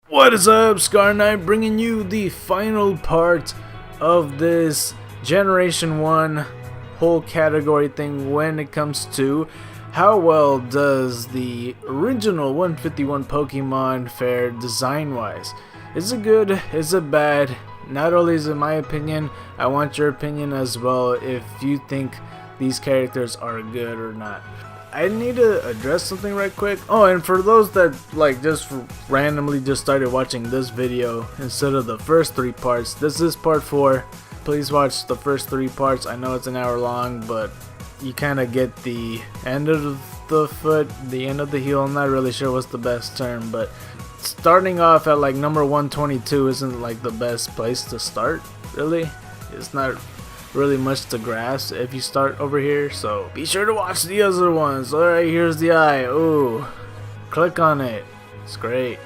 What is up, Scar Knight, bringing you the final part of this Generation 1 whole category thing when it comes to how well does the original 151 Pokemon fare design-wise. Is it good? Is it bad? Not only is it my opinion, I want your opinion as well if you think these characters are good or not. I need to address something right quick. Oh, and for those that just randomly just started watching this video instead of the first 3 parts, this is part 4. Please watch the first 3 parts. I know it's an hour long, but you kind of get the end of the foot, the end of the heel. I'm not really sure what's the best term, but starting off at like number 122 isn't like the best place to start, really. It's not really much to grasp if you start over here, so be sure to watch the other ones. Alright, here's the eye. Ooh, click on it, it's great.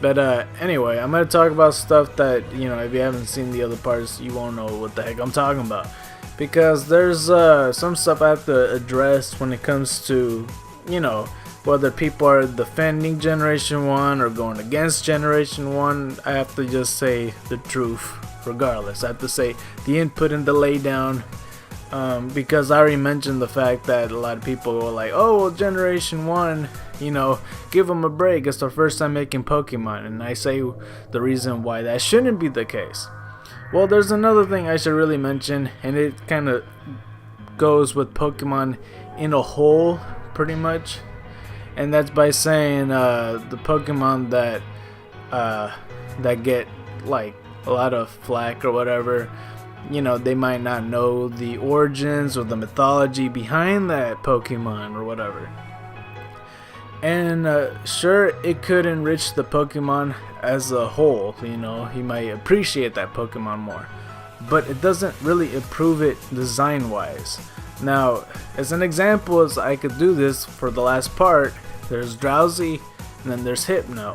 But anyway, I'm gonna talk about stuff that, you know, if you haven't seen the other parts, you won't know what the heck I'm talking about, because there's some stuff I have to address when it comes to, you know, whether people are defending Generation 1 or going against Generation 1. I have to just say the truth regardless. I have to say the input and the laydown, because I already mentioned the fact that a lot of people were like, oh, well, Generation 1, you know, give them a break, it's their first time making Pokemon. And I say the reason why that shouldn't be the case. Well, there's another thing I should really mention, and it kind of goes with Pokemon in a whole, pretty much. And that's by saying the Pokemon that get like a lot of flack or whatever, you know, they might not know the origins or the mythology behind that Pokemon or whatever. And sure, it could enrich the Pokemon as a whole, you know, you might appreciate that Pokemon more, but it doesn't really improve it design wise. Now, as an example, as I could do this for the last part, there's Drowzee and then there's Hypno.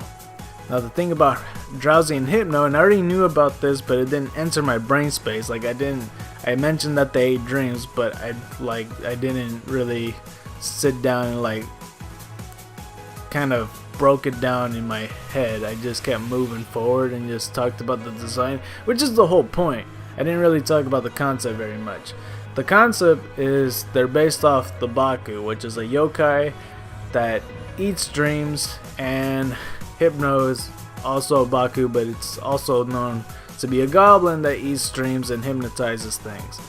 Now the thing about Drowzee and Hypno, and I already knew about this, but it didn't enter my brain space. Like I mentioned that they ate dreams, but I didn't really sit down and like kind of broke it down in my head. I just kept moving forward and just talked about the design, which is the whole point. I didn't really talk about the concept very much. The concept is they're based off the Baku, which is a yokai that eats dreams, and Hypno is also a Baku, but it's also known to be a goblin that eats dreams and hypnotizes things.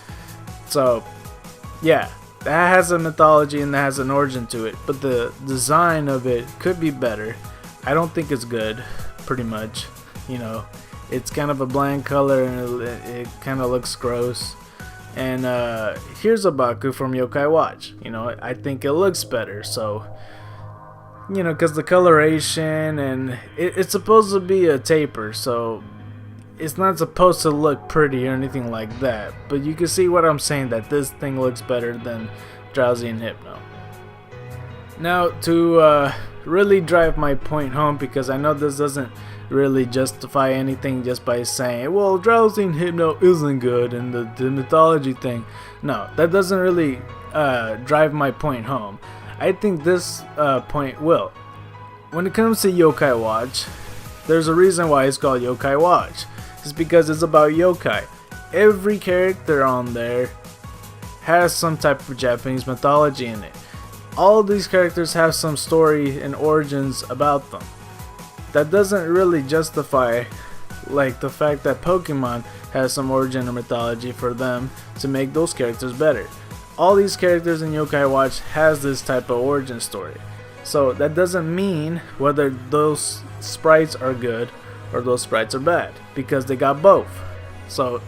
So yeah, that has a mythology and that has an origin to it, but the design of it could be better. I don't think it's good, pretty much. You know, it's kind of a bland color and it kind of looks gross. And here's a Baku from Yokai Watch. You know, I think it looks better, so, you know, because the coloration, and it's supposed to be a taper, so it's not supposed to look pretty or anything like that. But you can see what I'm saying, that this thing looks better than Drowzee and Hypno. Now, to really drive my point home, because I know this doesn't really justify anything just by saying, well, Drowzee and Hypno isn't good and the mythology thing. No, that doesn't really drive my point home. I think this point will. When it comes to Yokai Watch, there's a reason why it's called Yokai Watch. It's because it's about yokai. Every character on there has some type of Japanese mythology in it. All these characters have some story and origins about them. That doesn't really justify like the fact that Pokemon has some origin or mythology for them to make those characters better. All these characters in Yokai Watch has this type of origin story. So that doesn't mean whether those sprites are good or those sprites are bad, because they got both. So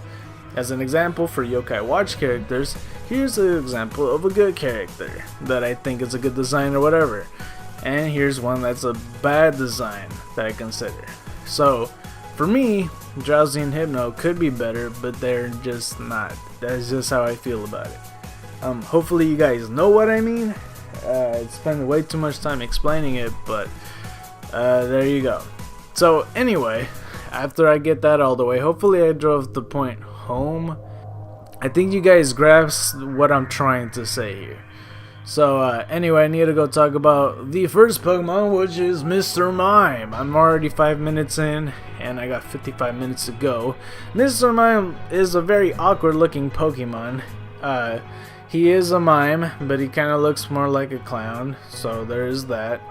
as an example for Yokai Watch characters, here's an example of a good character that I think is a good design or whatever. And here's one that's a bad design that I consider. So for me, Drowzee and Hypno could be better, but they're just not. That's just how I feel about it. Hopefully you guys know what I mean. I spent way too much time explaining it, but there you go. So anyway, after I get that all the way, hopefully I drove the point home. I think you guys grasp what I'm trying to say here. So anyway, I need to go talk about the first Pokemon, which is Mr. Mime. I'm already 5 minutes in, and I got 55 minutes to go. Mr. Mime is a very awkward looking Pokemon. He is a mime, but he kind of looks more like a clown, so there is that.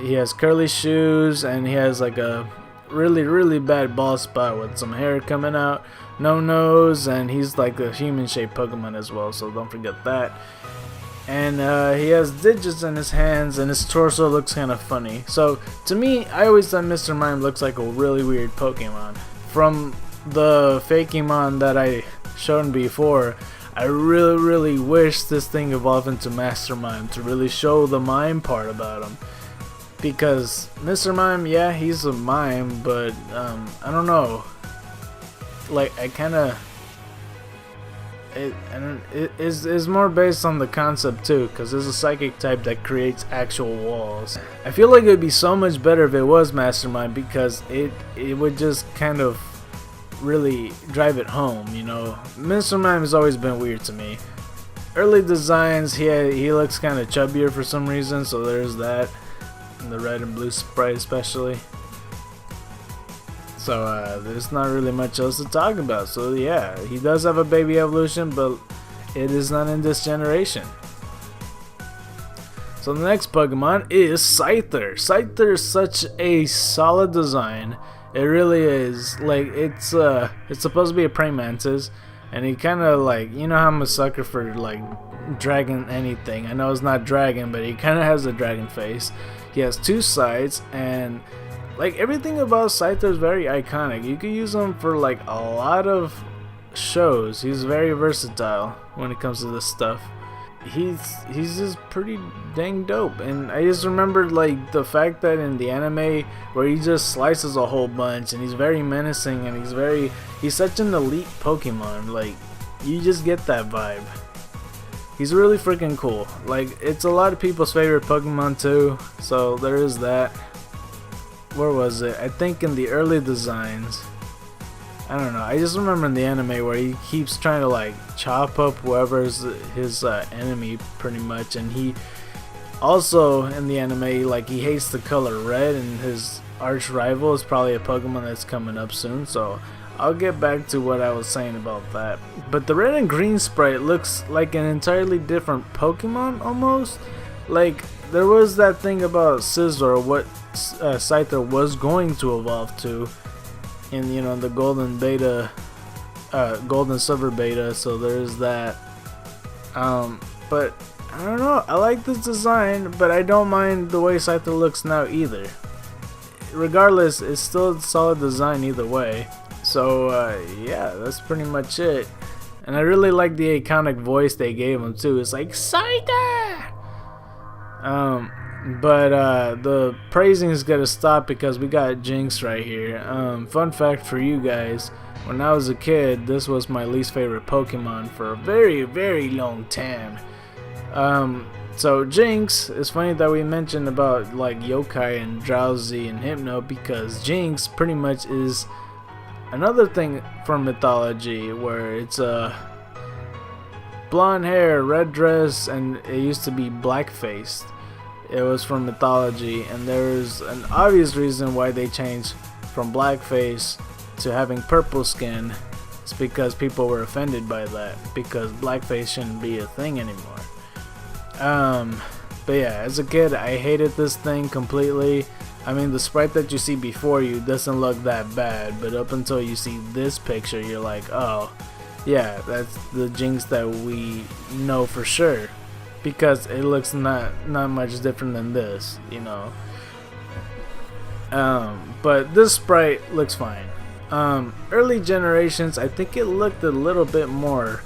He has curly shoes, and he has like a really bad bald spot with some hair coming out, no nose, and he's like a human-shaped Pokemon as well, so don't forget that. And he has digits in his hands, and his torso looks kind of funny. So to me, I always thought Mr. Mime looks like a really weird Pokemon. From the Fakemon that I showed before, I really wish this thing evolved into Master Mime to really show the mime part about him. Because Mr. Mime, yeah, he's a mime, but I don't know. Like, I kind of... It is more based on the concept too, because there's a psychic type that creates actual walls. I feel like it would be so much better if it was Master Mime, because it would just kind of really drive it home, you know. Mr. Mime has always been weird to me. Early designs, he looks kind of chubbier for some reason, so there's that. In the red and blue sprite especially. So there's not really much else to talk about. So yeah, he does have a baby evolution, but it is not in this generation. So the next Pokemon is Scyther. Scyther is such a solid design. It really is. Like, it's supposed to be a praying mantis, and he kind of, like, you know how I'm a sucker for like dragon anything. I know it's not dragon, but he kind of has a dragon face. He has two sides, and like everything about Scyther is very iconic. You could use him for like a lot of shows. He's very versatile when it comes to this stuff. He's just pretty dang dope. And I just remembered like the fact that in the anime where he just slices a whole bunch, and he's very menacing, and he's such an elite Pokemon. Like, you just get that vibe. He's really freaking cool. Like, it's a lot of people's favorite Pokemon too, so there is that. Where was it? I think in the early designs. I don't know. I just remember in the anime where he keeps trying to like chop up whoever's his enemy pretty much, and he also in the anime, like, he hates the color red, and his arch rival is probably a Pokemon that's coming up soon, so I'll get back to what I was saying about that. But the red and green sprite looks like an entirely different Pokemon almost. Like, there was that thing about Scizor, what Scyther was going to evolve to in, you know, the golden beta, golden silver beta, so there's that. But I don't know, I like this design, but I don't mind the way Scyther looks now either. Regardless, it's still a solid design either way. So yeah, that's pretty much it. And I really like the iconic voice they gave him too. It's like Scyther. But the praising is gonna stop because we got Jynx right here. Fun fact for you guys: when I was a kid, this was my least favorite Pokemon for a very long time. So Jynx, it's funny that we mentioned about like Yokai and Drowsy and Hypno, because Jynx pretty much is another thing from mythology where it's blonde hair, red dress, and it used to be black-faced. It was from mythology, and there's an obvious reason why they changed from blackface to having purple skin. It's because people were offended by that, because blackface shouldn't be a thing anymore. But yeah, as a kid, I hated this thing completely. I mean, the sprite that you see before you doesn't look that bad, but up until you see this picture, you're like, oh, yeah, that's the Jynx that we know for sure. Because it looks not much different than this, you know. But this sprite looks fine. Early generations, I think it looked a little bit more.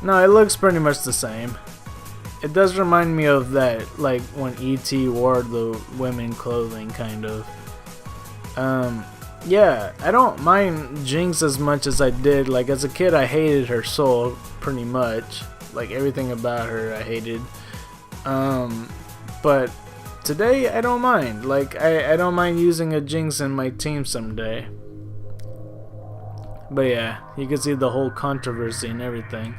No, it looks pretty much the same. It does remind me of that, like when E.T. wore the women clothing, kind of. Yeah, I don't mind Jynx as much as I did. Like, as a kid, I hated her soul pretty much. Like, everything about her I hated. But today I don't mind. Like, I don't mind using a Jynx in my team someday. But yeah, you can see the whole controversy and everything.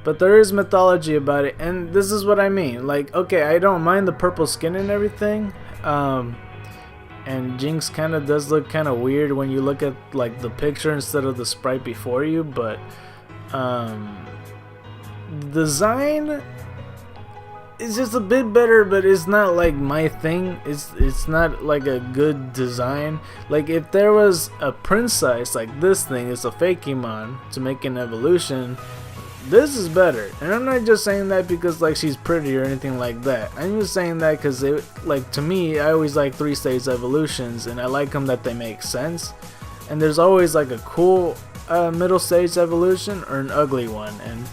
but there is mythology about it, and this is what I mean. Like, okay, I don't mind the purple skin and everything, and Jinx kind of does look kind of weird when you look at like the picture instead of the sprite before you, but design is just a bit better, but it's not like my thing. It's not like a good design. Like if there was a princess like this thing, it's a Fakemon to make an evolution, this is better. And I'm not just saying that because like she's pretty or anything like that. I'm just saying that because like to me, I always like 3-stage evolutions, and I like them that they make sense. And there's always like a cool middle stage evolution or an ugly one, and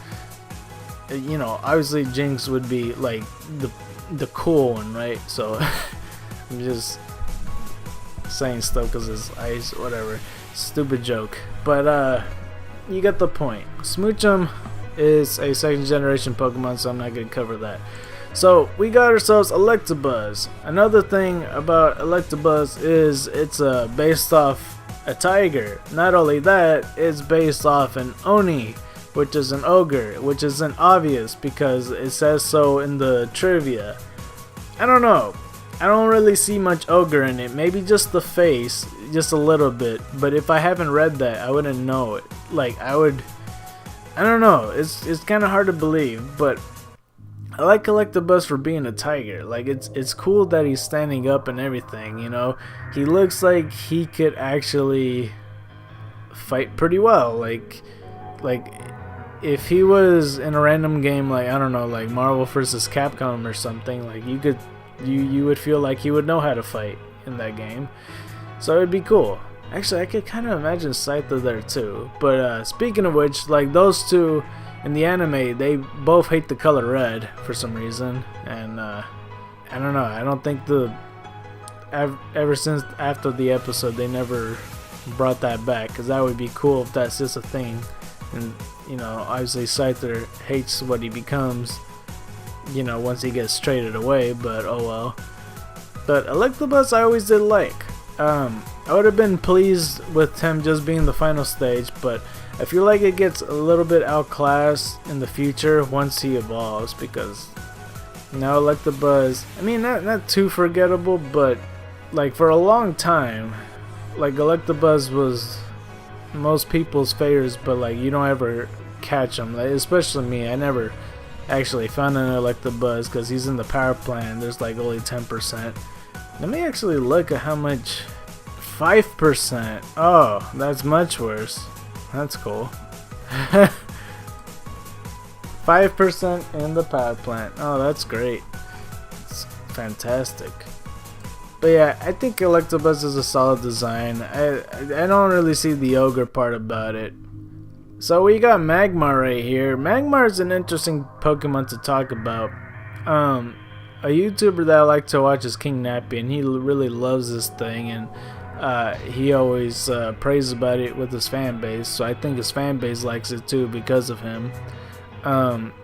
you know, obviously Jinx would be like the cool one, right? So I'm just saying stuff because his eyes, whatever, stupid joke. But you get the point. Smoochum is a second generation Pokemon, so I'm not gonna cover that. So we got ourselves Electabuzz. Another thing about Electabuzz is it's based off a tiger. Not only that, it's based off an Oni, which is an ogre, which isn't obvious because it says so in the trivia. I don't know. I don't really see much ogre in it. Maybe just the face, just a little bit. But if I haven't read that, I wouldn't know it. Like I don't know. It's kind of hard to believe, but I like Electabuzz for being a tiger. Like it's cool that he's standing up and everything. You know, he looks like he could actually fight pretty well. Like if he was in a random game, like I don't know, like Marvel vs. Capcom or something, like you would feel like he would know how to fight in that game. So it'd be cool. Actually, I could kind of imagine Scyther there too. But speaking of which, like those two in the anime, they both hate the color red for some reason, and I don't know. I don't think ever since after the episode they never brought that back, because that would be cool if that's just a thing. And you know, obviously Scyther hates what he becomes, you know, once he gets traded away, but oh well. But Electabuzz I always did like. I would have been pleased with him just being the final stage, but I feel like it gets a little bit outclassed in the future once he evolves, because now Electabuzz, I mean, not too forgettable, but like for a long time, like Electabuzz was most people's favorites, but like you don't ever catch him, like, especially me. I never actually found an Electabuzz because he's in the power plant. There's like only 10%. Let me actually look at how much. 5%. Oh, that's much worse. That's cool. 5% in the power plant. Oh, that's great. It's fantastic. But yeah, I think Electabuzz is a solid design. I don't really see the ogre part about it. So we got Magmar right here. Magmar is an interesting Pokemon to talk about. A YouTuber that I like to watch is King Nappy, and he really loves this thing, and he always prays about it with his fan base. So I think his fan base likes it too because of him.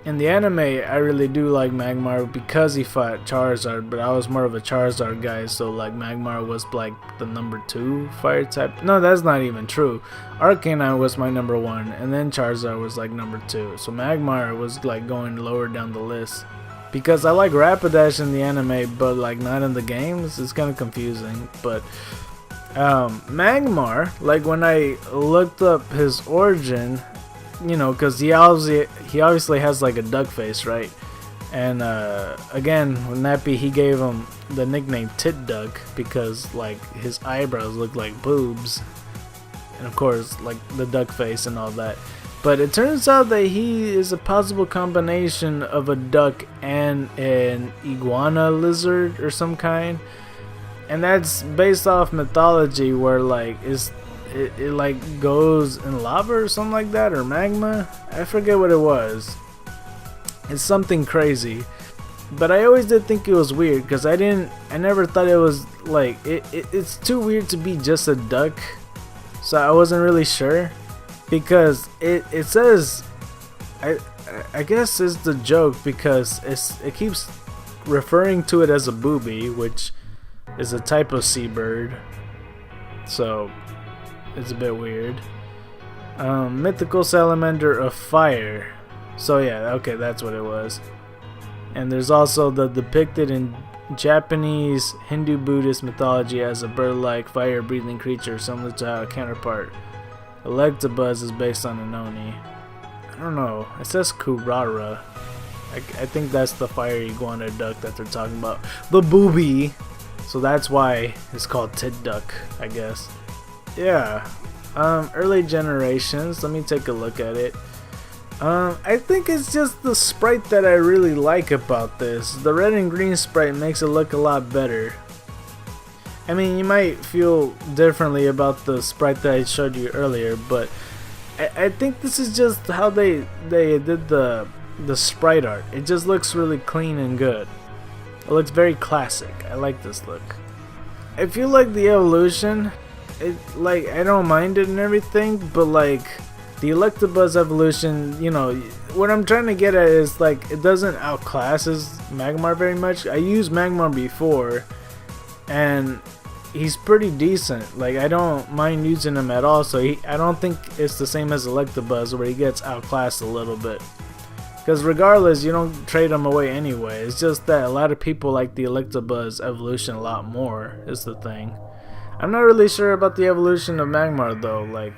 In the anime, I really do like Magmar because he fought Charizard, but I was more of a Charizard guy, so like Magmar was like the number 2 fire type. No, that's not even true. Arcanine was my number 1, and then Charizard was like number 2. So Magmar was like going lower down the list. Because I like Rapidash in the anime, but like not in the games. It's kind of confusing. But Magmar, like when I looked up his origin, you know, because he obviously has like a duck face, right? And again, with Nappy, he gave him the nickname Tit Duck because like his eyebrows look like boobs, and of course like the duck face and all that. But it turns out that he is a possible combination of a duck and an iguana lizard or some kind, and that's based off mythology where like it like goes in lava or something like that, or magma. I forget what it was. It's something crazy. But I always did think it was weird because I never thought it was like it's too weird to be just a duck. So I wasn't really sure, because it says I guess it's the joke because it keeps referring to it as a booby, which is a type of seabird. So it's a bit weird. Mythical salamander of fire. So yeah, okay, that's what it was. And there's also the depicted in Japanese Hindu Buddhist mythology as a bird-like fire-breathing creature similar to our counterpart Electabuzz is based on an Oni. I don't know. It says Kurara. I think that's the fire iguana duck that they're talking about. The booby. So that's why it's called Tit Duck, I guess. Yeah. Early generations. Let me take a look at it. I think it's just the sprite that I really like about this. The red and green sprite makes it look a lot better. I mean, you might feel differently about the sprite that I showed you earlier, but I think this is just how they did the sprite art. It just looks really clean and good. It looks very classic. I like this look. I feel like the evolution, like I don't mind it and everything, but like the Electabuzz evolution, you know, what I'm trying to get at is like it doesn't outclass Magmar very much. I used Magmar before, and he's pretty decent. Like I don't mind using him at all. So I don't think it's the same as Electabuzz where he gets outclassed a little bit. Because regardless, you don't trade him away anyway. It's just that a lot of people like the Electabuzz evolution a lot more is the thing. I'm not really sure about the evolution of Magmar though. Like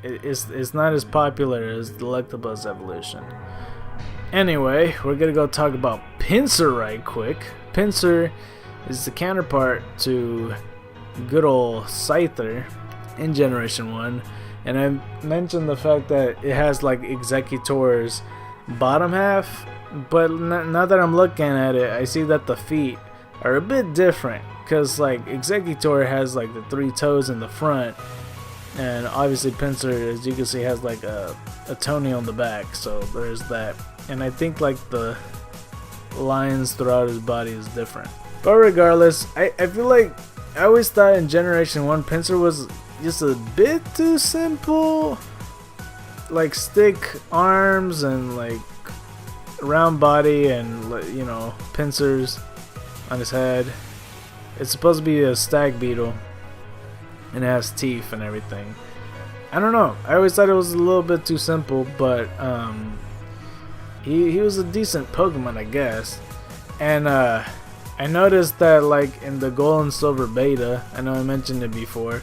it's not as popular as the Electabuzz evolution. Anyway, we're gonna go talk about Pinsir right quick. Pinsir is the counterpart to good old Scyther in Generation 1, and I mentioned the fact that it has like Exeggutor's bottom half, but now that I'm looking at it, I see that the feet are a bit different, because like Exeggutor has like the 3 toes in the front, and obviously Pinsir, as you can see, has like a toenail on the back, so there's that. And I think like the lines throughout his body is different. But regardless, I feel like I always thought in Generation 1 Pinsir was just a bit too simple. Like stick arms and like round body and, you know, pincers on his head. It's supposed to be a stag beetle and it has teeth and everything. I don't know. I always thought it was a little bit too simple, but he was a decent Pokemon, I guess. And I noticed that like in the Gold and Silver beta, I know I mentioned it before,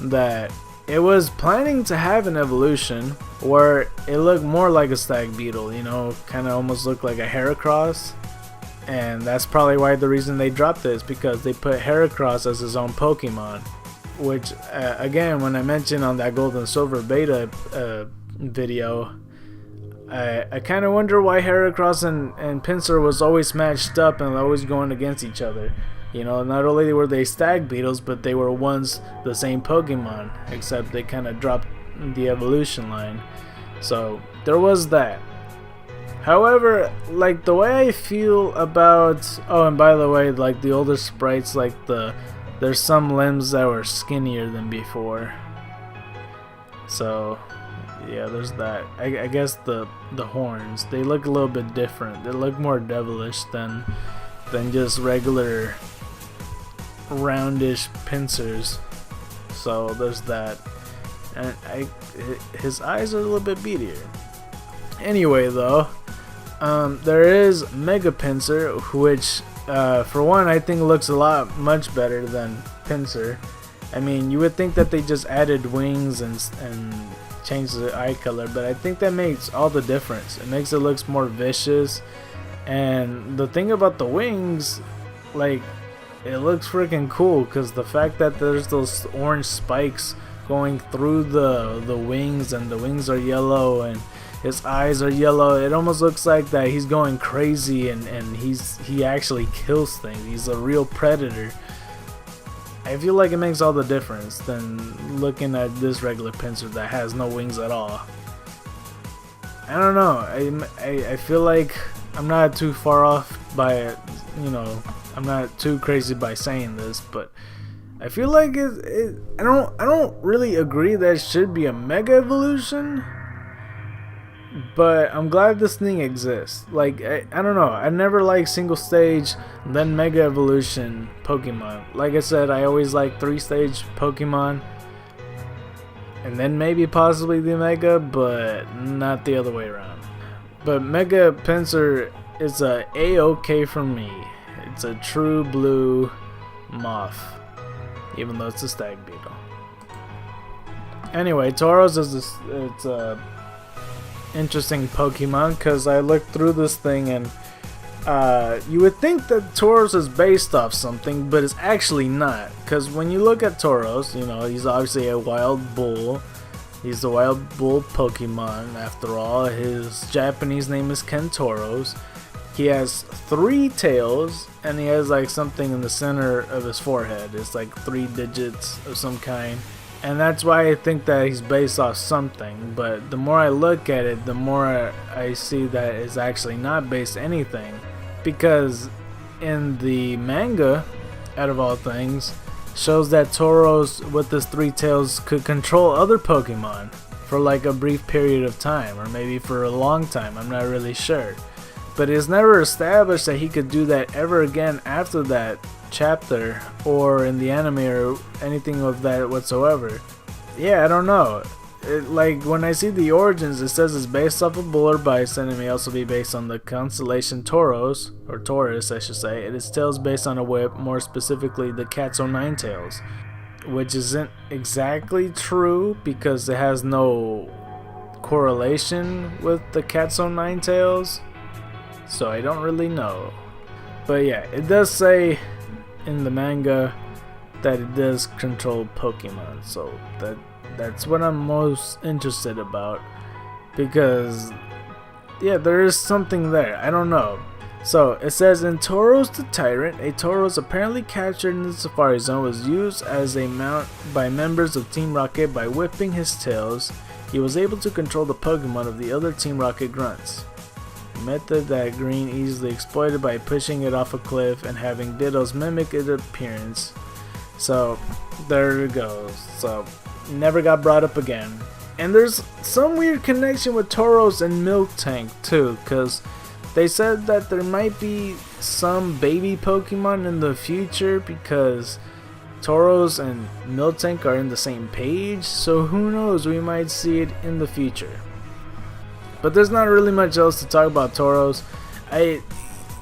that it was planning to have an evolution where it looked more like a stag beetle, you know, kind of almost looked like a Heracross. And that's probably why the reason they dropped it is because they put Heracross as his own Pokemon. Which, again, when I mentioned on that Gold and Silver beta video, I kind of wonder why Heracross and Pinsir was always matched up and always going against each other. You know, not only were they stag beetles, but they were once the same Pokemon, except they kind of dropped the evolution line. So there was that. However, like the way I feel about, oh, and by the way, like the older sprites, like there's some limbs that were skinnier than before. So yeah, there's that. I guess the horns, they look a little bit different. They look more devilish than just regular roundish pincers. So there's that. And his eyes are a little bit beadier. Anyway though, there is Mega Pinsir, which for one I think looks a lot much better than Pinsir. I mean, you would think that they just added wings and changed the eye color, but I think that makes all the difference. It makes it look more vicious, and the thing about the wings, like, it looks freaking cool because the fact that there's those orange spikes going through the wings, and the wings are yellow and his eyes are yellow, it almost looks like that he's going crazy and he actually kills things. He's a real predator. I feel like it makes all the difference than looking at this regular Pinsir that has no wings at all. I don't know. I feel like I'm not too far off by it, you know. I'm not too crazy by saying this, but I feel like I don't really agree that it should be a Mega Evolution. But I'm glad this thing exists. Like, I don't know. I never liked single stage, then Mega Evolution Pokemon. Like I said, I always like 3-stage Pokemon. and then maybe possibly the Mega, but not the other way around. But Mega Pinsir is a A-OK for me. It's a true blue moth, even though it's a stag beetle. Anyway, Tauros is it's a interesting Pokemon because I looked through this thing and you would think that Tauros is based off something, but it's actually not. Because when you look at Tauros, you know, he's obviously a wild bull. He's a wild bull Pokemon, after all. His Japanese name is Kentauros. He has 3 tails, and he has like something in the center of his forehead. It's like 3 digits of some kind. And that's why I think that he's based off something. But the more I look at it, the more I see that it's actually not based anything. Because in the manga, out of all things, shows that Tauros with his 3 tails could control other Pokemon for like a brief period of time, or maybe for a long time, I'm not really sure. But it's never established that he could do that ever again after that chapter, or in the anime, or anything of that whatsoever. Yeah, I don't know. Like, when I see the origins, it says it's based off of bull or bison. It may also be based on the constellation Tauros, or Taurus I should say. Its tails based on a whip, more specifically the cat's own 9 tails, which isn't exactly true because it has no correlation with the cat's own 9 tails, so I don't really know. But yeah, it does say in the manga that it does control Pokemon, so that's what I'm most interested about, because yeah, there is something there. I don't know. So it says, in Tauros the Tyrant, a Tauros apparently captured in the Safari Zone was used as a mount by members of Team Rocket. By whipping his tails, he was able to control the Pokemon of the other Team Rocket grunts. A method that Green easily exploited by pushing it off a cliff and having Dittos mimic its appearance. So there it goes. So never got brought up again. And there's some weird connection with Tauros and Miltank too, because they said that there might be some baby Pokemon in the future because Tauros and Miltank are in the same page, so who knows, we might see it in the future. But there's not really much else to talk about Tauros.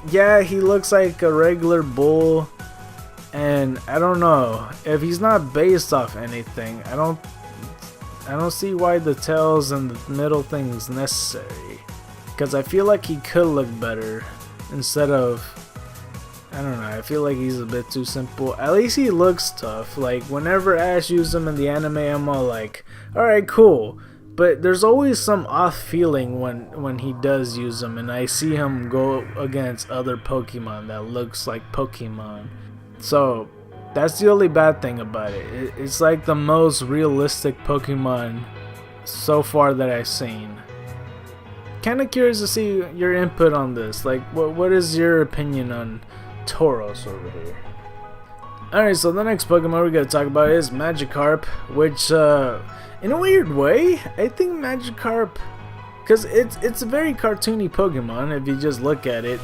Yeah, he looks like a regular bull, and I don't know, if he's not based off anything, I don't see why the tails and the middle thing is necessary. Because I feel like he could look better instead of, I don't know, I feel like he's a bit too simple. At least he looks tough. Like, whenever Ash used him in the anime, I'm all like, alright, cool. But there's always some off feeling when he does use him, and I see him go against other Pokemon that looks like Pokemon. So that's the only bad thing about it. It's like the most realistic Pokemon so far that I've seen. Kinda curious to see your input on this. Like, what is your opinion on Tauros over here? Alright, so the next Pokemon we're going to talk about is Magikarp, which, in a weird way, I think Magikarp, because it's a very cartoony Pokemon if you just look at it,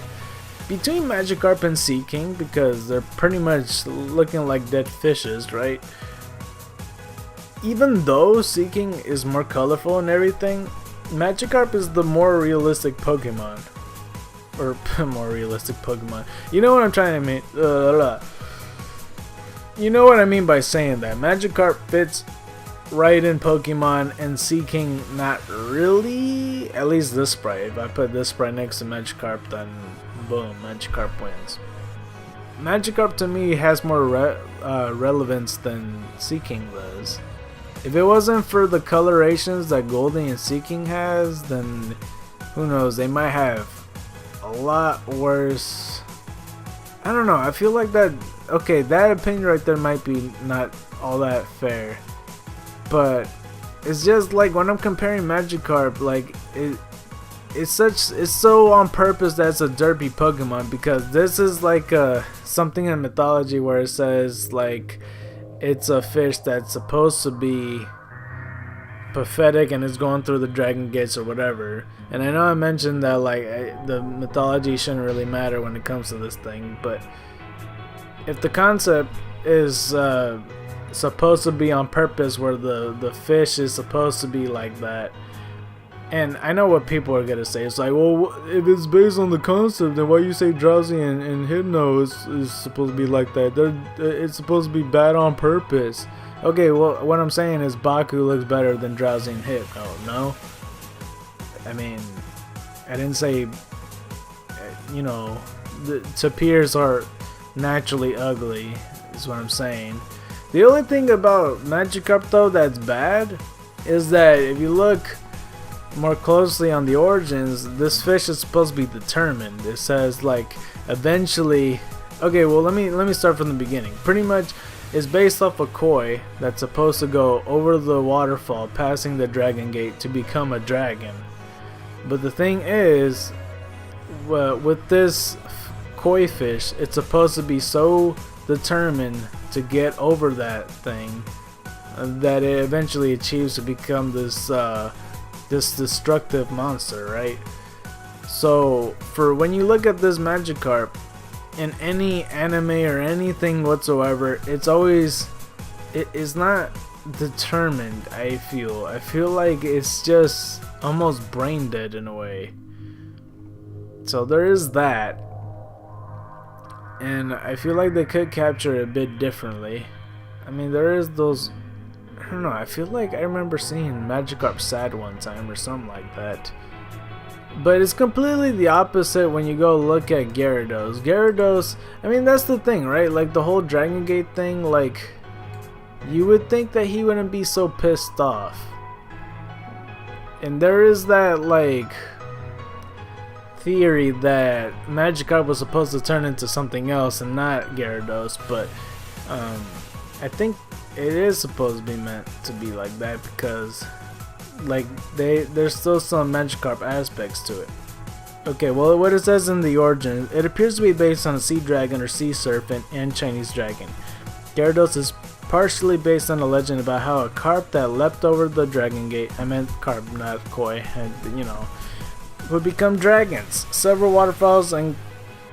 between Magikarp and Seaking, because they're pretty much looking like dead fishes, right? Even though Seaking is more colorful and everything, Magikarp is the more realistic Pokemon. Or, more realistic Pokemon. You know what I'm trying to mean. You know what I mean by saying that. Magikarp fits right in Pokemon, and Seaking not really. At least this sprite. If I put this sprite next to Magikarp, then boom, Magikarp wins. Magikarp to me has more relevance than Seaking does. If it wasn't for the colorations that Goldie and Seaking has, then who knows, they might have a lot worse. I don't know, I feel like that, okay, that opinion right there might be not all that fair. But it's just like when I'm comparing Magikarp, like it's so on purpose that it's a derpy Pokemon, because this is like something in mythology where it says like it's a fish that's supposed to be pathetic and is going through the dragon gates or whatever. And I know I mentioned that like the mythology shouldn't really matter when it comes to this thing, but if the concept is supposed to be on purpose, where the fish is supposed to be like that. And I know what people are gonna say. It's like, well, if it's based on the concept, then why you say Drowsy and Hypno is supposed to be like that? It's supposed to be bad on purpose. Okay, well, what I'm saying is Baku looks better than Drowsy and Hypno. No, I mean, I didn't say, you know, the tapirs are naturally ugly, is what I'm saying. The only thing about Magikarp though that's bad is that if you look more closely on the origins, this fish is supposed to be determined. It says like eventually. Okay, well let me start from the beginning. Pretty much, it's based off a koi that's supposed to go over the waterfall, passing the Dragon Gate to become a dragon. But the thing is, with this koi fish, it's supposed to be so determined to get over that thing that it eventually achieves to become this destructive monster, right? So for when you look at this Magikarp in any anime or anything whatsoever, it's always, it is not determined. I feel like it's just almost brain dead in a way. So there is that, and I feel like they could capture it a bit differently. I mean, there is those, I don't know, I feel like I remember seeing Magikarp sad one time or something like that. But it's completely the opposite when you go look at Gyarados. Gyarados, I mean, that's the thing, right? Like the whole Dragon Gate thing, like, you would think that he wouldn't be so pissed off. And there is that, like, theory that Magikarp was supposed to turn into something else and not Gyarados, but I think it is supposed to be meant to be like that because, like, there's still some Magikarp aspects to it. Okay, well, what it says in the origin, it appears to be based on a sea dragon or sea serpent and Chinese dragon. Gyarados is partially based on a legend about how a carp that leapt over the Dragon Gate, I meant carp, not koi, and you know, would become dragons. Several waterfalls and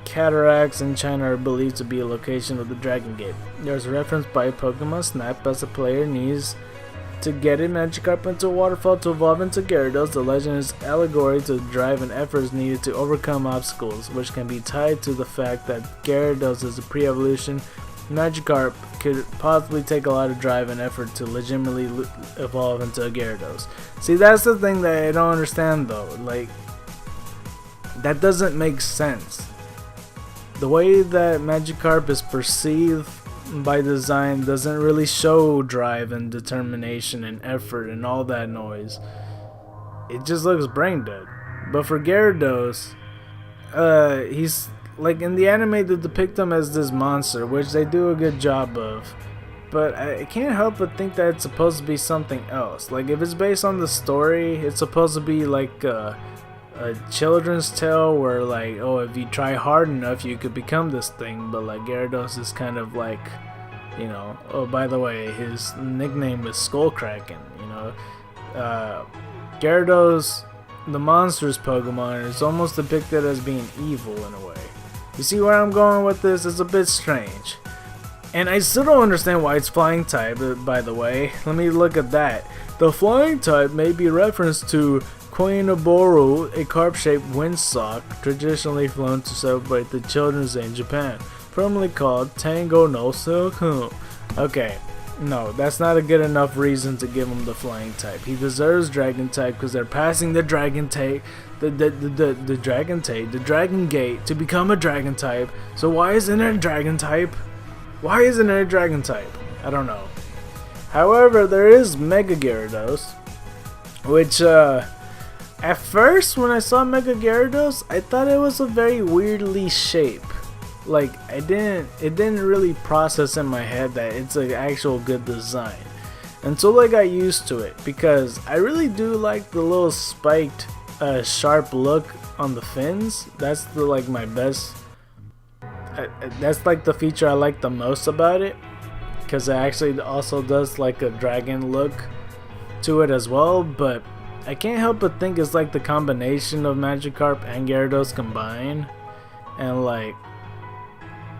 cataracts in China are believed to be a location of the Dragon Gate. There's a reference by Pokemon Snap as a player needs to get a Magikarp into a waterfall to evolve into Gyarados. The legend is allegory to the drive and efforts needed to overcome obstacles, which can be tied to the fact that Gyarados is a pre-evolution. Magikarp could possibly take a lot of drive and effort to legitimately evolve into a Gyarados. See, that's the thing that I don't understand though. Like, that doesn't make sense. The way that Magikarp is perceived by design doesn't really show drive and determination and effort and all that noise. It just looks brain dead. But for Gyarados, he's like, in the anime they depict him as this monster, which they do a good job of. But I can't help but think that it's supposed to be something else. Like, if it's based on the story, it's supposed to be like a children's tale where, like, oh, if you try hard enough you could become this thing. But like, Gyarados is kind of like, you know, oh, by the way, his nickname is Skullkraken, you know. Gyarados, the monster's Pokemon, is almost depicted as being evil in a way. You see where I'm going with this? It's a bit strange. And I still don't understand why it's flying type, by the way. Let me look at that. The flying type may be reference to Koinoboru, a carp-shaped windsock traditionally flown to celebrate the Children's Day in Japan, formerly called Tango no Silku. Okay, no, that's not a good enough reason to give him the flying type. He deserves dragon type because they're passing the dragon type, the Dragon Gate to become a dragon type. So why isn't it a dragon type? Why isn't it a dragon type? I don't know. However, there is Mega Gyarados, which at first when I saw Mega Gyarados, I thought it was a very weirdly shaped. Like, it didn't really process in my head that it's an actual good design until I got used to it, because I really do like the little spiked sharp look on the fins. That's the, like, my best, that's like the feature I like the most about it, because it actually also does like a dragon look to it as well. But I can't help but think it's like the combination of Magikarp and Gyarados combined, and like,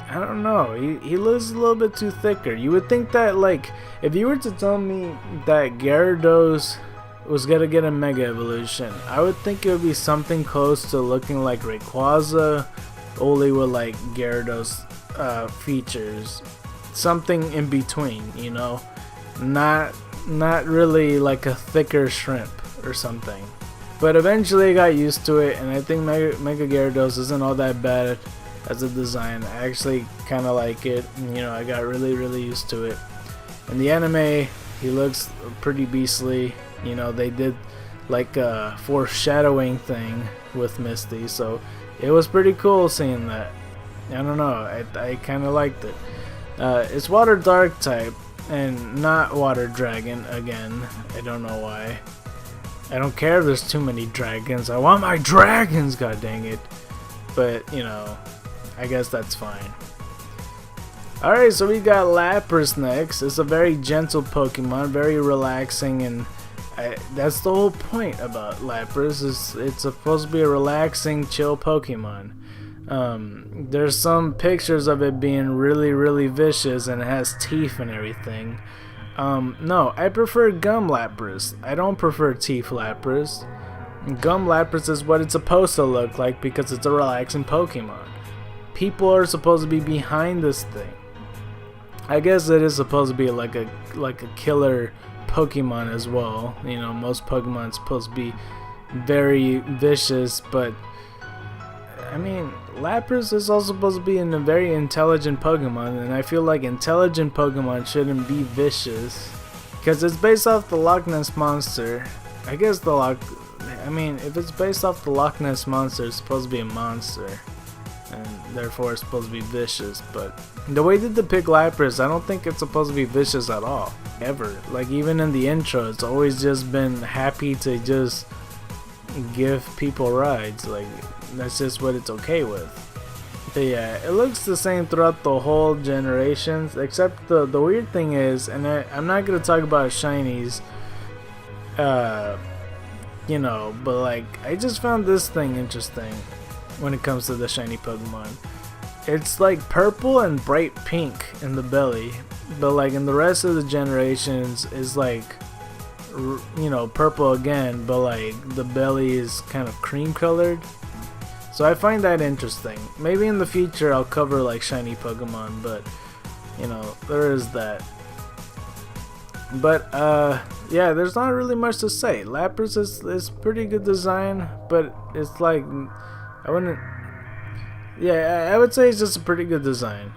I don't know. He looks a little bit too thicker. You would think that, like, if you were to tell me that Gyarados was gonna get a Mega Evolution, I would think it would be something close to looking like Rayquaza, only with like Gyarados features. Something in between, you know? Not really like a thicker shrimp or something. But eventually I got used to it, and I think Mega Gyarados isn't all that bad as a design. I actually kind of like it. You know, I got really used to it. In the anime, he looks pretty beastly. You know, they did like a foreshadowing thing with Misty, so it was pretty cool seeing that. I don't know, I kind of liked it. It's Water Dark type and not Water Dragon again. I don't know why. I don't care if there's too many dragons. I want my dragons, god dang it. But, you know, I guess that's fine. Alright, so we got Lapras next. It's a very gentle Pokemon, very relaxing, and that's the whole point about Lapras. It's supposed to be a relaxing, chill Pokemon. There's some pictures of it being really vicious, and it has teeth and everything. No, I prefer Gum Lapras. I don't prefer Teeth Lapras. Gum Lapras is what it's supposed to look like because it's a relaxing Pokemon. People are supposed to be behind this thing. I guess it is supposed to be like a killer Pokemon as well. You know, most Pokemon are supposed to be very vicious, but I mean, Lapras is also supposed to be a very intelligent Pokemon, and I feel like intelligent Pokemon shouldn't be vicious because it's based off the Loch Ness Monster. I guess if it's based off the Loch Ness Monster, it's supposed to be a monster, and therefore it's supposed to be vicious. But the way they depict Lapras, I don't think it's supposed to be vicious at all, ever. Like, even in the intro, it's always just been happy to just give people rides. Like, that's just what it's okay with. But yeah, it looks the same throughout the whole generations, except the weird thing is, and I'm not gonna talk about shinies, you know, but like, I just found this thing interesting when it comes to the shiny Pokemon. It's like purple and bright pink in the belly, but like in the rest of the generations is like, you know, purple again, but like the belly is kind of cream colored. So I find that interesting. Maybe in the future I'll cover like shiny Pokemon, but you know, there is that. But yeah, there's not really much to say. Lapras is pretty good design, but it's like, I would say it's just a pretty good design.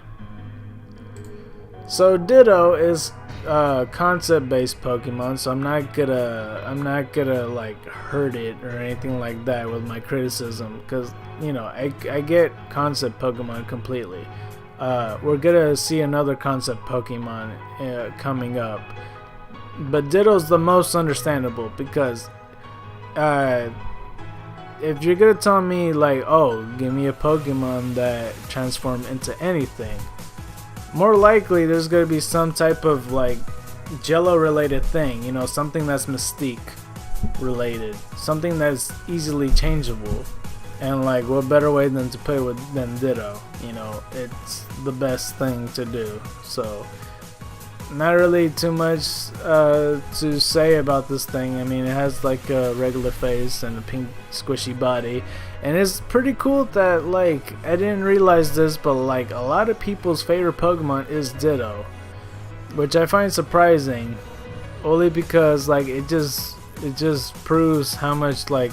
So Ditto is concept based Pokemon, so I'm not gonna like hurt it or anything like that with my criticism, because you know, I get concept Pokemon completely. We're gonna see another concept Pokemon coming up, but Ditto's the most understandable because if you're gonna tell me like, oh, give me a Pokemon that transforms into anything, more likely there's gonna be some type of like Jello related thing, you know, something that's Mystique related, something that's easily changeable. And like, what better way than to play than Ditto? You know, it's the best thing to do. So, not really too much to say about this thing. I mean, it has like a regular face and a pink squishy body, and it's pretty cool that, like, I didn't realize this, but like a lot of people's favorite Pokemon is Ditto, which I find surprising, only because like it just proves how much like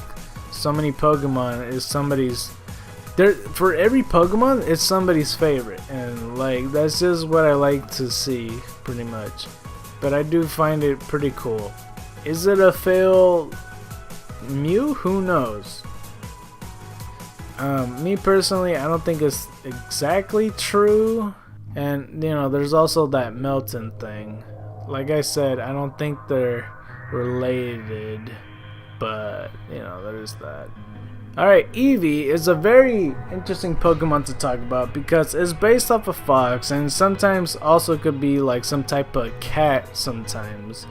so many Pokemon is somebody's for every Pokemon it's somebody's favorite, and like that's just what I like to see pretty much. But I do find it pretty cool. Is it a fail Mew? Who knows? Me personally, I don't think it's exactly true, and you know, there's also that Melton thing. Like I said, I don't think they're related, but you know, there's that. Alright, Eevee is a very interesting Pokemon to talk about because it's based off a fox, and sometimes also could be like some type of cat sometimes.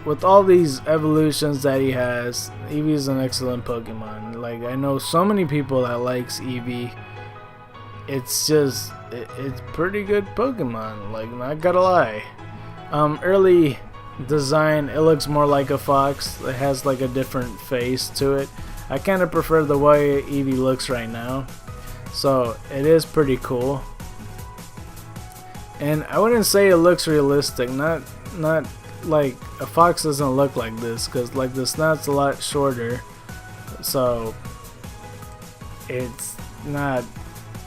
With all these evolutions that he has, Eevee is an excellent Pokemon. Like, I know so many people that likes Eevee, it's just it's pretty good Pokemon, like, not gonna lie. Early design, it looks more like a fox. It has like a different face to it. I kind of prefer the way Eevee looks right now, so it is pretty cool. And I wouldn't say it looks realistic, not like a fox doesn't look like this, because like the snout's a lot shorter, so it's not,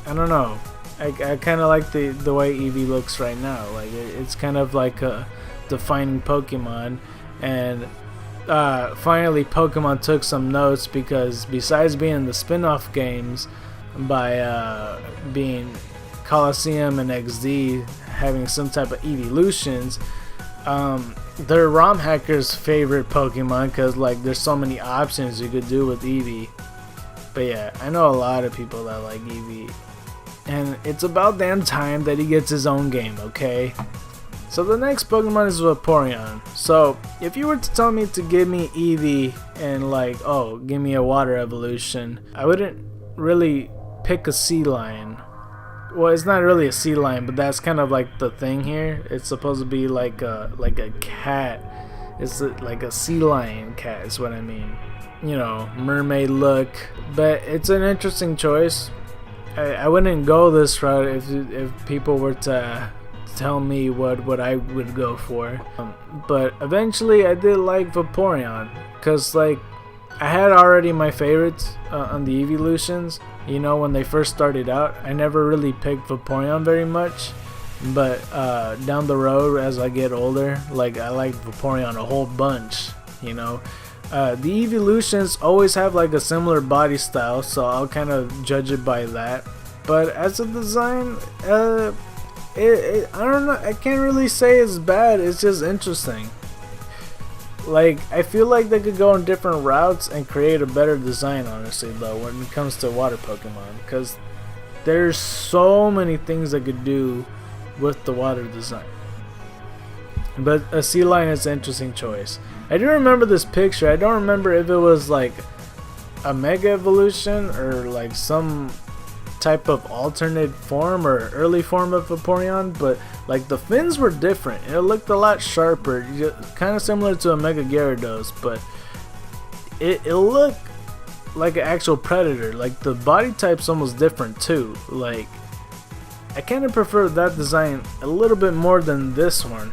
I don't know, I kind of like the way Eevee looks right now. Like it's kind of like a defining Pokemon. And finally Pokemon took some notes, because besides being in the spin-off games by being Colosseum and XD having some type of evolutions, they're ROM hackers' favorite Pokemon, because like there's so many options you could do with Eevee. But yeah, I know a lot of people that like Eevee, and it's about damn time that he gets his own game, okay? So the next Pokemon is Vaporeon. So if you were to tell me to give me Eevee and like, oh, give me a water evolution, I wouldn't really pick a sea lion. Well, it's not really a sea lion, but that's kind of like the thing here. It's supposed to be like a cat. It's like a sea lion cat is what I mean. You know, mermaid look. But it's an interesting choice. I wouldn't go this route if people were to tell me what I would go for. But eventually I did like Vaporeon, because like I had already my favorites on the evolutions. You know, when they first started out, I never really picked Vaporeon very much, but down the road as I get older, like I like Vaporeon a whole bunch, you know. The evolutions always have like a similar body style, so I'll kind of judge it by that. But as a design, I don't know, I can't really say it's bad, it's just interesting. Like, I feel like they could go in different routes and create a better design, honestly, though, when it comes to water Pokemon, because there's so many things they could do with the water design. But a sea lion is an interesting choice. I do remember this picture. I don't remember if it was like a mega evolution or like some type of alternate form or early form of Vaporeon, but like the fins were different. It looked a lot sharper, kind of similar to a Mega Gyarados, but it looked like an actual predator. Like the body type's almost different too. Like I kind of prefer that design a little bit more than this one,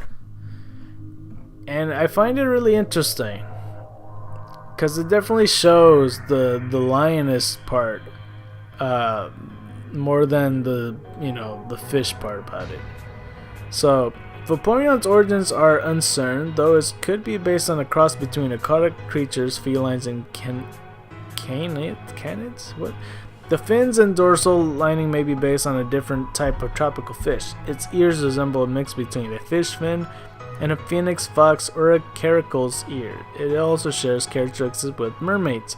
and I find it really interesting because it definitely shows the lioness part more than the, you know, the fish part about it. So Vaporeon's origins are uncertain, though it could be based on a cross between aquatic creatures, felines, and canids. What? The fins and dorsal lining may be based on a different type of tropical fish. Its ears resemble a mix between a fish fin and a phoenix, fox, or a caracal's ear. It also shares characteristics with mermaids.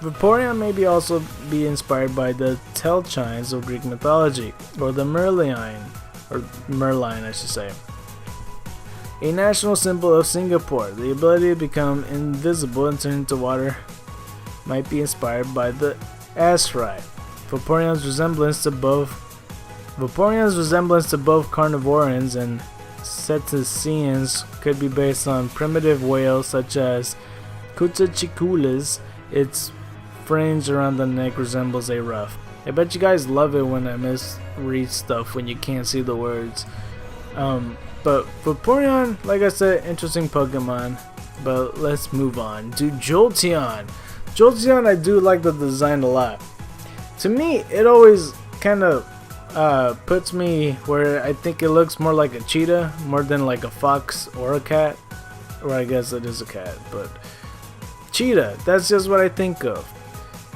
Vaporeon may also be inspired by the Telchines of Greek mythology, or the Merlion I should say. A national symbol of Singapore. The ability to become invisible and turn into water might be inspired by the Aserai. Vaporeon's resemblance to both carnivorans and cetaceans could be based on primitive whales such as Cutachiculas. Its fringe around the neck resembles a ruff. I bet you guys love it when I misread stuff when you can't see the words. But Vaporeon, like I said, interesting Pokemon. But let's move on to Jolteon. Jolteon, I do like the design a lot. To me, it always kind of puts me where I think it looks more like a cheetah more than like a fox or a cat. Or I guess it is a cat, but cheetah, that's just what I think of.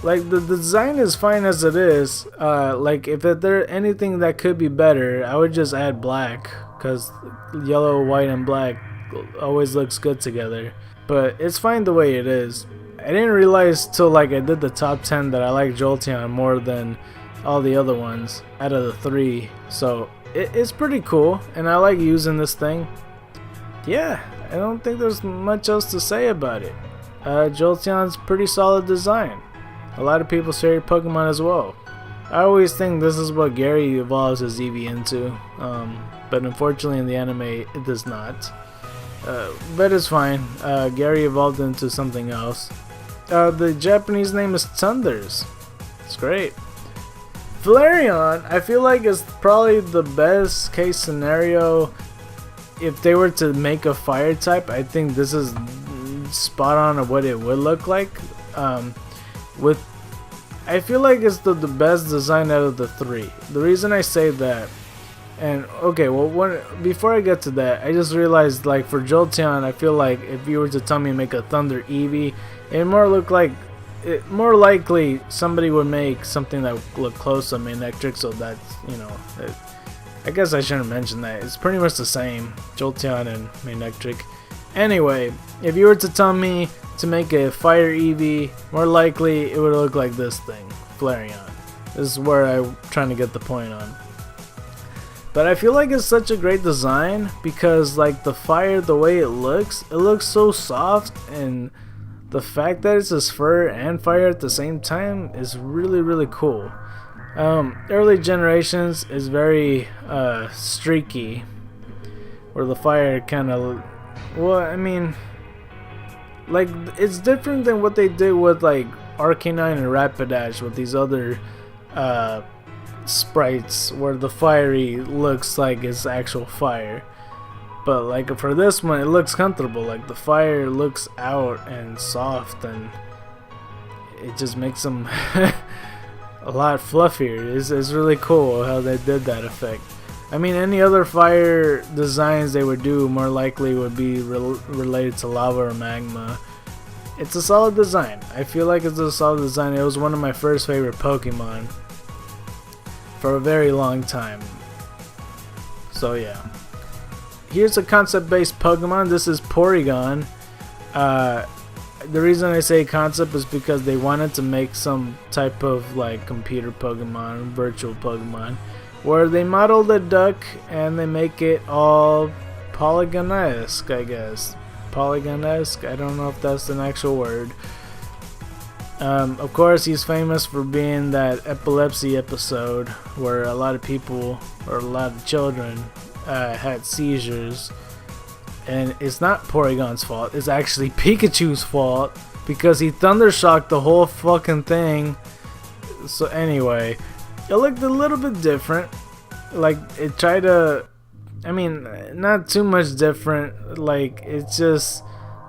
Like the design is fine as it is. Like if there anything that could be better, I would just add black, because yellow, white, and black always looks good together. But it's fine the way it is. I didn't realize till like I did the top 10 that I like Jolteon more than all the other ones out of the 3. So it's pretty cool, and I like using this thing. Yeah, I don't think there's much else to say about it. Jolteon's pretty solid design. A lot of people's favorite Pokemon as well. I always think this is what Gary evolves his Eevee into, but unfortunately in the anime it does not. But it's fine. Gary evolved into something else. The Japanese name is Thunders. It's great. Flareon, I feel like is probably the best case scenario. If they were to make a fire type, I think this is spot on of what it would look like. I feel like it's the best design out of the three. The reason I say that, and okay, well, before I get to that, I just realized, like, for Jolteon, I feel like if you were to tell me to make a Thunder Eevee, it more likely somebody would make something that would look close to Manectric, so that's, you know, I guess I shouldn't mention that. It's pretty much the same, Jolteon and Manectric. Anyway, if you were to tell me to make a Fire Eevee, more likely it would look like this thing, Flareon. This is where I'm trying to get the point on. But I feel like it's such a great design because, like, the fire, the way it looks so soft, and the fact that it's his fur and fire at the same time is really, really cool. Early generations is very streaky, where the fire kind of, well, I mean, like, it's different than what they did with, like, Arcanine and Rapidash with these other sprites where the fiery looks like it's actual fire. But, like, for this one, it looks comfortable. Like, the fire looks out and soft, and it just makes them a lot fluffier. It's really cool how they did that effect. I mean, any other fire designs they would do more likely would be related to lava or magma. It's a solid design. I feel like it's a solid design. It was one of my first favorite Pokemon for a very long time. So yeah. Here's a concept-based Pokemon. This is Porygon. The reason I say concept is because they wanted to make some type of, like, computer Pokemon, virtual Pokemon, where they model the duck and they make it all Polygon-esque, I guess. Polygon-esque? I don't know if that's an actual word. Of course, he's famous for being that epilepsy episode where a lot of people, or a lot of children, had seizures. And it's not Porygon's fault, it's actually Pikachu's fault, because he thundershocked the whole fucking thing. So anyway, it looked a little bit different. Like, it tried to, I mean, not too much different. Like, it's just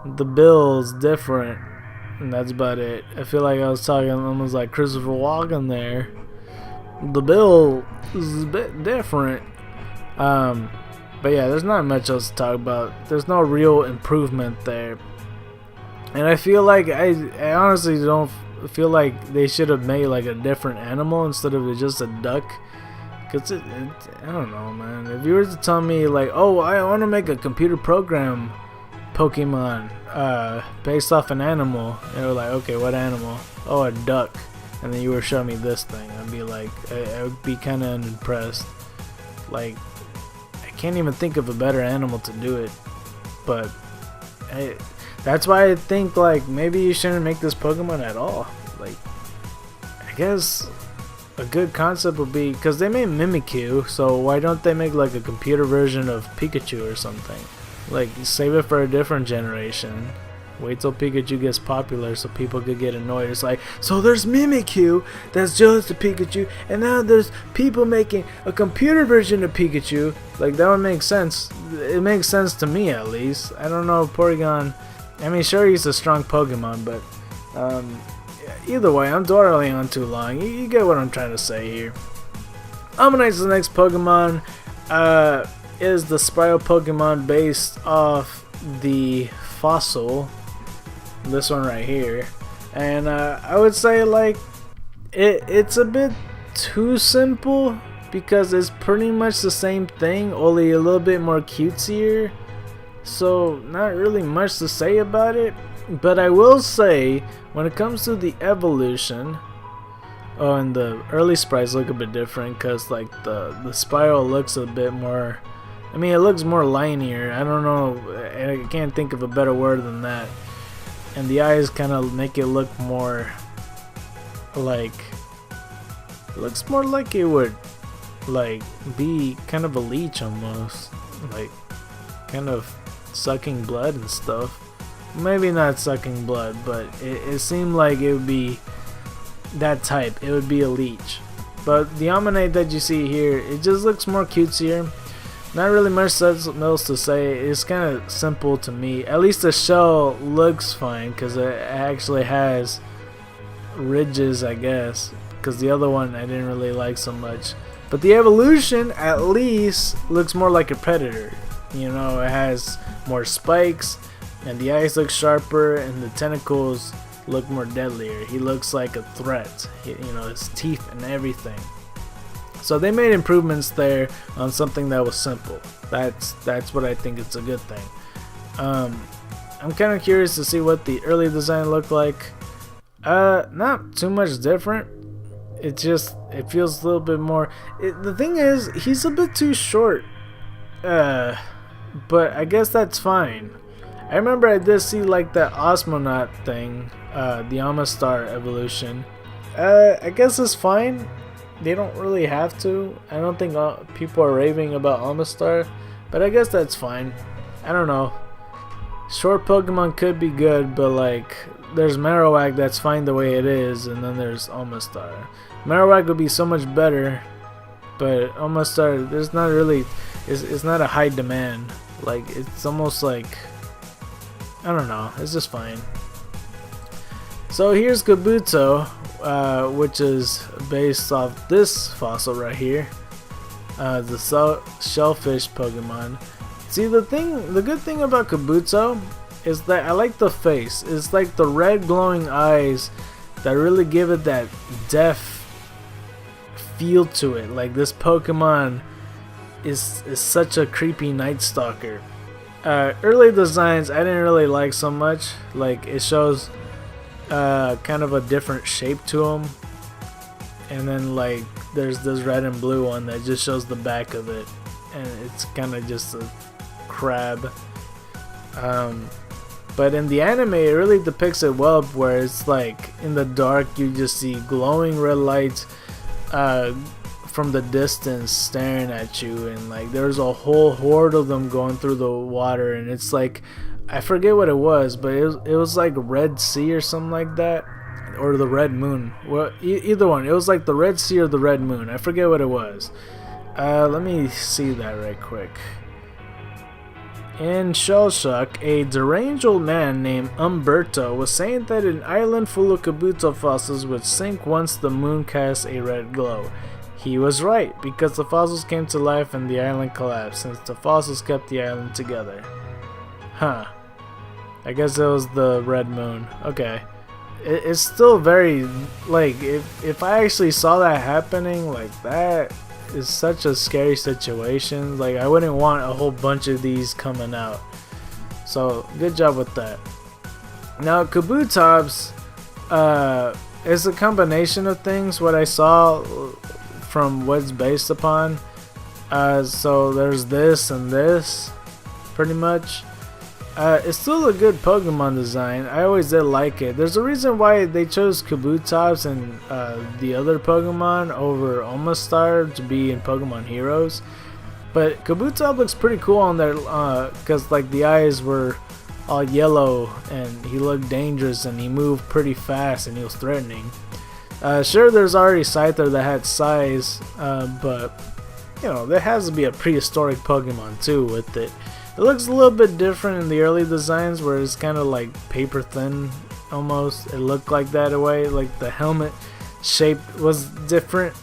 the bill's different, and that's about it. I feel like I was talking almost like Christopher Walken there. The bill is a bit different. But yeah, there's not much else to talk about. There's no real improvement there. And I feel like, I honestly don't feel like they should have made, like, a different animal instead of just a duck. Cause I don't know, man. If you were to tell me, like, oh, I want to make a computer program Pokemon based off an animal, and they're like, okay, what animal? Oh, a duck. And then you were showing me this thing, I'd be like, I would be kind of unimpressed. Like, I can't even think of a better animal to do it. But that's why I think, like, maybe you shouldn't make this Pokemon at all. Like, I guess a good concept would be, because they made Mimikyu, so why don't they make, like, a computer version of Pikachu or something? Like, save it for a different generation. Wait till Pikachu gets popular so people could get annoyed. It's like, so there's Mimikyu that's jealous to Pikachu, and now there's people making a computer version of Pikachu. Like, that would make sense. It makes sense to me, at least. I don't know if Porygon, I mean, sure, he's a strong Pokemon, but either way, I'm dwelling on too long. You get what I'm trying to say here. Ammonite's the next Pokemon. Is the Spyro Pokemon based off the fossil, this one right here, and I would say, like, it's a bit too simple, because it's pretty much the same thing, only a little bit more cutesier, so not really much to say about it. But I will say, when it comes to the evolution, oh, and the early sprites look a bit different, because, like, the Spyro looks a bit more, I mean, it looks more linear. I don't know, I can't think of a better word than that. And the eyes kind of make it look more like, It looks more like it would like be kind of a leech almost, like kind of sucking blood and stuff. Maybe not sucking blood, but it seemed like it would be that type. It would be a leech. But the Ammonite that you see here, it just looks more cutesier. Not really much else to say. It's kind of simple to me. At least the shell looks fine because it actually has ridges, I guess. Because the other one I didn't really like so much. But the evolution at least looks more like a predator. You know, it has more spikes, and the eyes look sharper, and the tentacles look more deadlier. He looks like a threat. You know, his teeth and everything. So they made improvements there on something that was simple. That's what I think it's a good thing. I'm kind of curious to see what the early design looked like. Not too much different. It feels a little bit more. The thing is, he's a bit too short. But I guess that's fine. I remember I did see like that Osmonaut thing, the Amistar evolution. I guess it's fine. They don't really have to. I don't think people are raving about Amistar, but I guess that's fine. I don't know. Short Pokemon could be good, but like there's Marowak that's fine the way it is, and then there's Amistar. Marowak would be so much better, but Amistar, there's not really. It's not a high demand. Like it's almost like, I don't know. It's just fine. So here's Kabuto, which is based off this fossil right here, the shellfish Pokemon. See, the good thing about Kabuto is that I like the face. It's like the red glowing eyes that really give it that death feel to it. Like this Pokemon is such a creepy Night Stalker. Early designs I didn't really like so much. Like it shows kind of a different shape to them, and then like there's this red and blue one that just shows the back of it, and it's kind of just a crab. But in the anime it really depicts it well, where it's like in the dark you just see glowing red lights from the distance staring at you, and like there's a whole horde of them going through the water, and it's like, I forget what it was, but it was like Red Sea or something like that, or the Red Moon. Well, either one. It was like the Red Sea or the Red Moon. I forget what it was. Let me see that right quick. In Shellshock, a deranged old man named Umberto was saying that an island full of Kabuto fossils would sink once the moon cast a red glow. He was right, because the fossils came to life and the island collapsed, since the fossils kept the island together. Huh. I guess it was the red moon. Okay. It's still very, like, if I actually saw that happening, like, that is such a scary situation. Like, I wouldn't want a whole bunch of these coming out. So, good job with that. Now, Kabutops is a combination of things, what I saw from what's based upon. So, there's this and this, pretty much. It's still a good Pokemon design. I always did like it. There's a reason why they chose Kabutops and the other Pokemon over Omastar to be in Pokemon Heroes. But Kabutops looks pretty cool on there because like the eyes were all yellow and he looked dangerous and he moved pretty fast and he was threatening. Sure, there's already Scyther that had size, but you know, there has to be a prehistoric Pokemon too with it. It looks a little bit different in the early designs where it's kind of like paper thin almost. It looked like that away, like the helmet shape was different.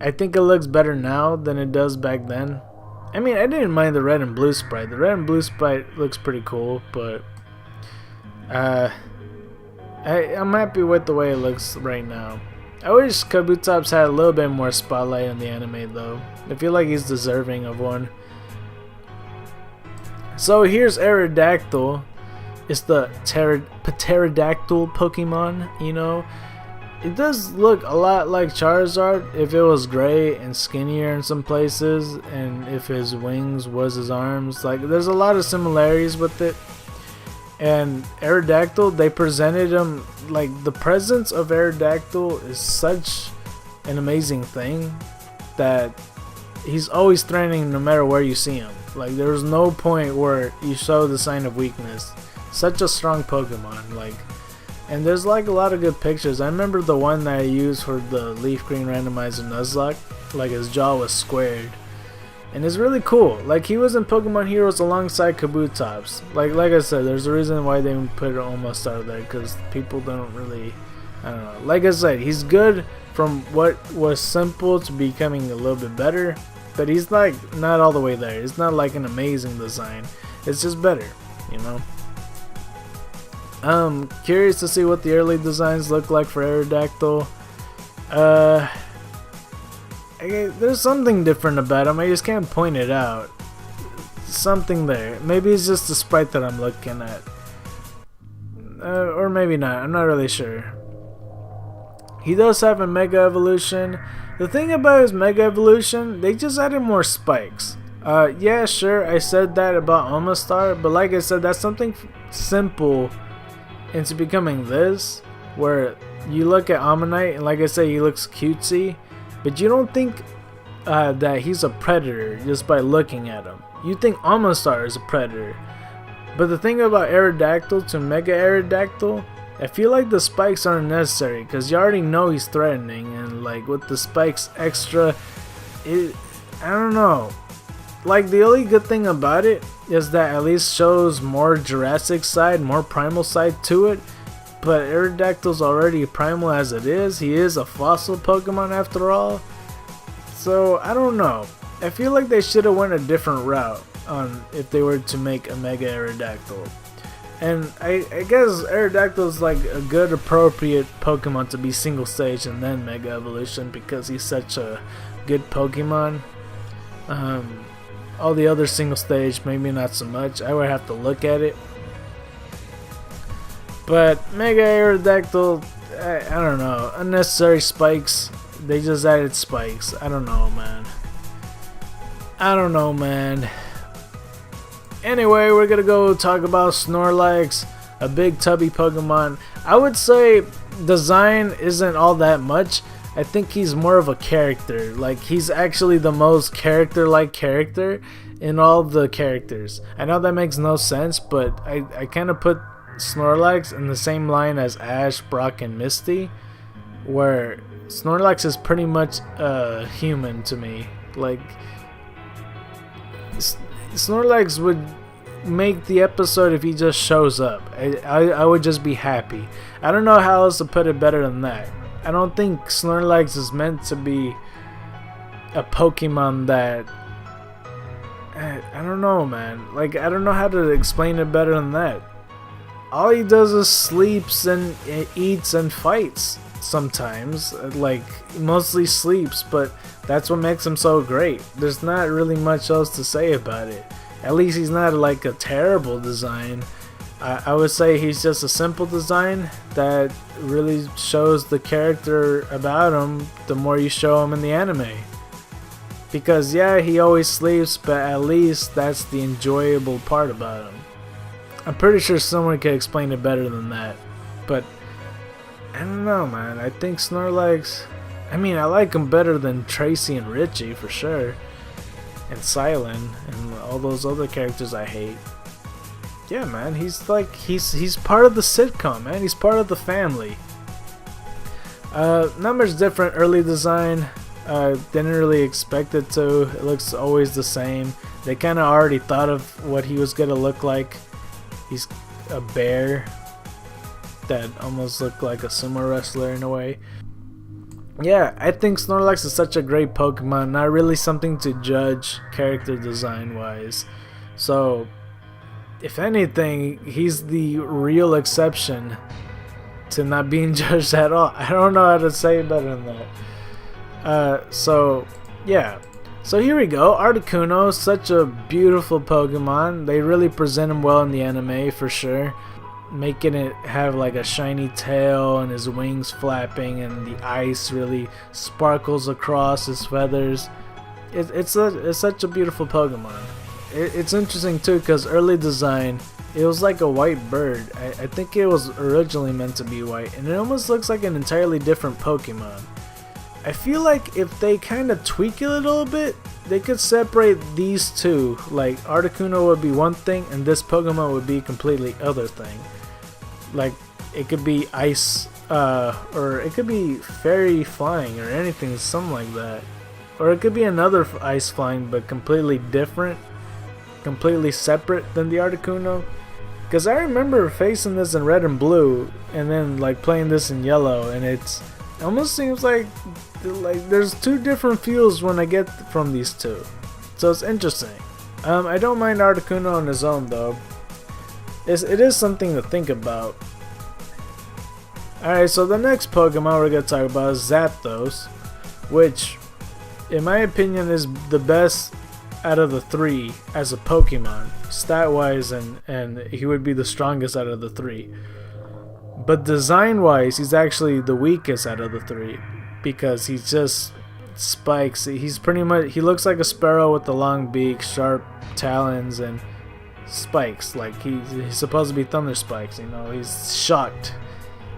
I think it looks better now than it does back then. I mean, I didn't mind the red and blue sprite. The red and blue sprite looks pretty cool, but I'm happy with the way it looks right now. I wish Kabutops had a little bit more spotlight in the anime though. I feel like he's deserving of one. So here's Aerodactyl. It's the pterodactyl Pokemon, you know. It does look a lot like Charizard if it was gray and skinnier in some places, and if his wings was his arms. Like, there's a lot of similarities with it. And Aerodactyl, they presented him, like, the presence of Aerodactyl is such an amazing thing that he's always threatening no matter where you see him. Like, there's no point where you show the sign of weakness. Such a strong Pokemon. Like, and there's like a lot of good pictures. I remember the one that I used for the Leaf Green randomizer Nuzlocke. Like, his jaw was squared. And it's really cool. Like, he was in Pokemon Heroes alongside Kabutops. Like I said, there's a reason why they put Omastar there, because people don't really, I don't know. Like I said, he's good from what was simple to becoming a little bit better, but he's like not all the way there. It's not like an amazing design. It's just better, you know. Curious to see what the early designs look like for Aerodactyl. There's something different about him. I just can't point it out. Something there. Maybe it's just the sprite that I'm looking at. Or maybe not. I'm not really sure. He does have a Mega Evolution. The thing about his Mega Evolution, they just added more spikes. Yeah, sure, I said that about Omastar, but like I said, that's something simple into becoming this, where you look at Ammonite, and like I said, he looks cutesy, but you don't think that he's a predator just by looking at him. You think Omastar is a predator. But the thing about Aerodactyl to Mega Aerodactyl, I feel like the spikes aren't necessary, because you already know he's threatening, and like with the spikes extra, I don't know. Like, the only good thing about it is that at least shows more Jurassic side, more primal side to it. But Aerodactyl's already primal as it is. He is a fossil Pokemon after all. So I don't know. I feel like they should have went a different route on if they were to make a Mega Aerodactyl. And I guess Aerodactyl is like a good appropriate Pokemon to be single stage and then Mega Evolution, because he's such a good Pokemon. All the other single stage, maybe not so much. I would have to look at it. But Mega Aerodactyl, I don't know. Unnecessary spikes. They just added spikes. I don't know, man. Anyway, we're gonna go talk about Snorlax, a big tubby Pokemon. I would say design isn't all that much. I think he's more of a character. Like, he's actually the most character-like character in all the characters. I know that makes no sense, but I kind of put Snorlax in the same line as Ash, Brock, and Misty, where Snorlax is pretty much human to me. Like, Snorlax would make the episode if he just shows up. I would just be happy. I don't know how else to put it better than that. I don't think Snorlax is meant to be a Pokemon that, I don't know, man. Like, I don't know how to explain it better than that. All he does is sleeps and eats and fights sometimes. Like, mostly sleeps, but that's what makes him so great. There's not really much else to say about it. At least he's not like a terrible design. I would say he's just a simple design that really shows the character about him the more you show him in the anime. Because yeah, he always sleeps, but at least that's the enjoyable part about him. I'm pretty sure someone could explain it better than that. But I don't know, man. I think Snorlax, I mean, I like him better than Tracy and Richie for sure. And Silent and all those other characters I hate. Yeah, man, he's like, he's part of the sitcom, man. He's part of the family. Not much different early design. Didn't really expect it to. It looks always the same. They kind of already thought of what he was gonna look like. He's a bear that almost looked like a sumo wrestler in a way. Yeah, I think Snorlax is such a great Pokemon. Not really something to judge character design wise. So, if anything, he's the real exception to not being judged at all. I don't know how to say it better than that. So, yeah. So here we go. Articuno, such a beautiful Pokemon. They really present him well in the anime for sure. Making it have like a shiny tail and his wings flapping and the ice really sparkles across his feathers. It's such a beautiful Pokemon. It's interesting too, because early design, it was like a white bird. I think it was originally meant to be white, and it almost looks like an entirely different Pokemon. I feel like if they kind of tweak it a little bit, they could separate these two. Like Articuno would be one thing and this Pokemon would be completely other thing. Like it could be ice, or it could be fairy flying or anything, something like that. Or it could be another ice flying but completely different, completely separate than the Articuno. Because I remember facing this in red and blue and then like playing this in yellow, and it almost seems like there's two different feels when I get from these two. So it's interesting. I don't mind Articuno on his own though. It is something to think about. Alright, so the next Pokemon we're going to talk about is Zapdos, which in my opinion is the best out of the three as a Pokemon, stat wise, and he would be the strongest out of the three. But design wise, he's actually the weakest out of the three, because he's just spikes. He's pretty much, he looks like a sparrow with the long beak, sharp talons, and spikes. Like he's supposed to be thunder spikes, you know, he's shocked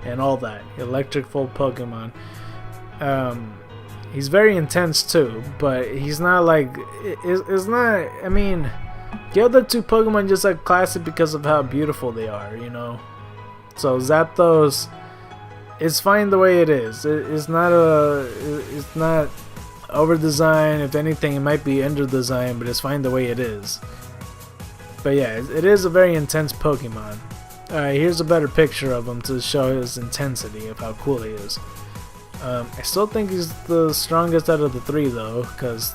and all that. Electric full Pokemon. He's very intense too, but he's not like, it's not, I mean, the other two Pokemon just are classic because of how beautiful they are, you know. So Zapdos is fine the way it is. It's not over designed. If anything, it might be under designed, but it's fine the way it is. But yeah, it is a very intense Pokemon. Alright, here's a better picture of him to show his intensity of how cool he is. I still think he's the strongest out of the three though, because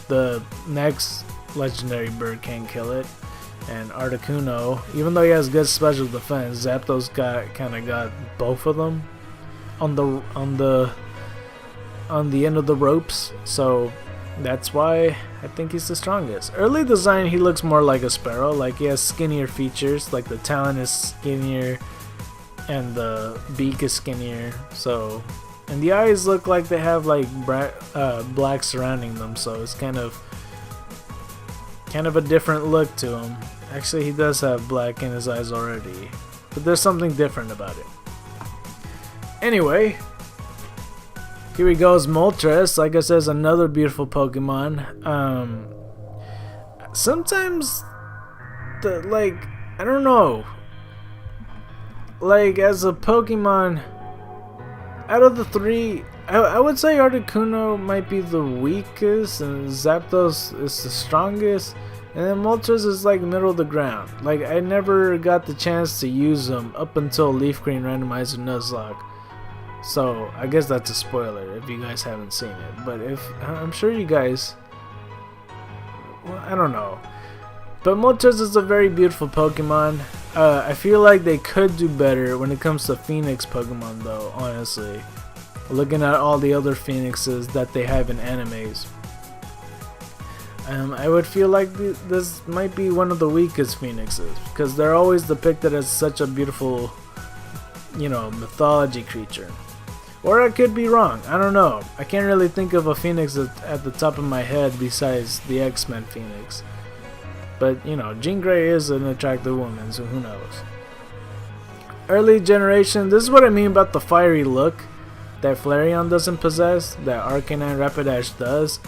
the next legendary bird can't kill it. And Articuno, even though he has good special defense, Zapdos kind of got both of them on the end of the ropes. So that's why I think he's the strongest. Early design, he looks more like a sparrow. Like he has skinnier features, like the talon is skinnier and the beak is skinnier. So, and the eyes look like they have like black surrounding them. So it's kind of a different look to him. Actually, he does have black in his eyes already, but there's something different about it. Anyway, here we go, is Moltres. Like I said, is another beautiful Pokemon. Sometimes, I don't know. Like, as a Pokemon, out of the three, I would say Articuno might be the weakest, and Zapdos is the strongest, and then Moltres is like middle of the ground. Like, I never got the chance to use them up until Leaf Green Randomizer Nuzlocke. So, I guess that's a spoiler if you guys haven't seen it. But I'm sure you guys, well, I don't know. But Moltres is a very beautiful Pokemon. I feel like they could do better when it comes to Phoenix Pokemon though, honestly. Looking at all the other Phoenixes that they have in animes. I would feel like this might be one of the weakest Phoenixes, because they're always depicted as such a beautiful, you know, mythology creature. Or I could be wrong, I don't know. I can't really think of a Phoenix at the top of my head besides the X-Men Phoenix. But, you know, Jean Grey is an attractive woman, so who knows. Early generation, this is what I mean about the fiery look that Flareon doesn't possess, that Arcanine Rapidash does.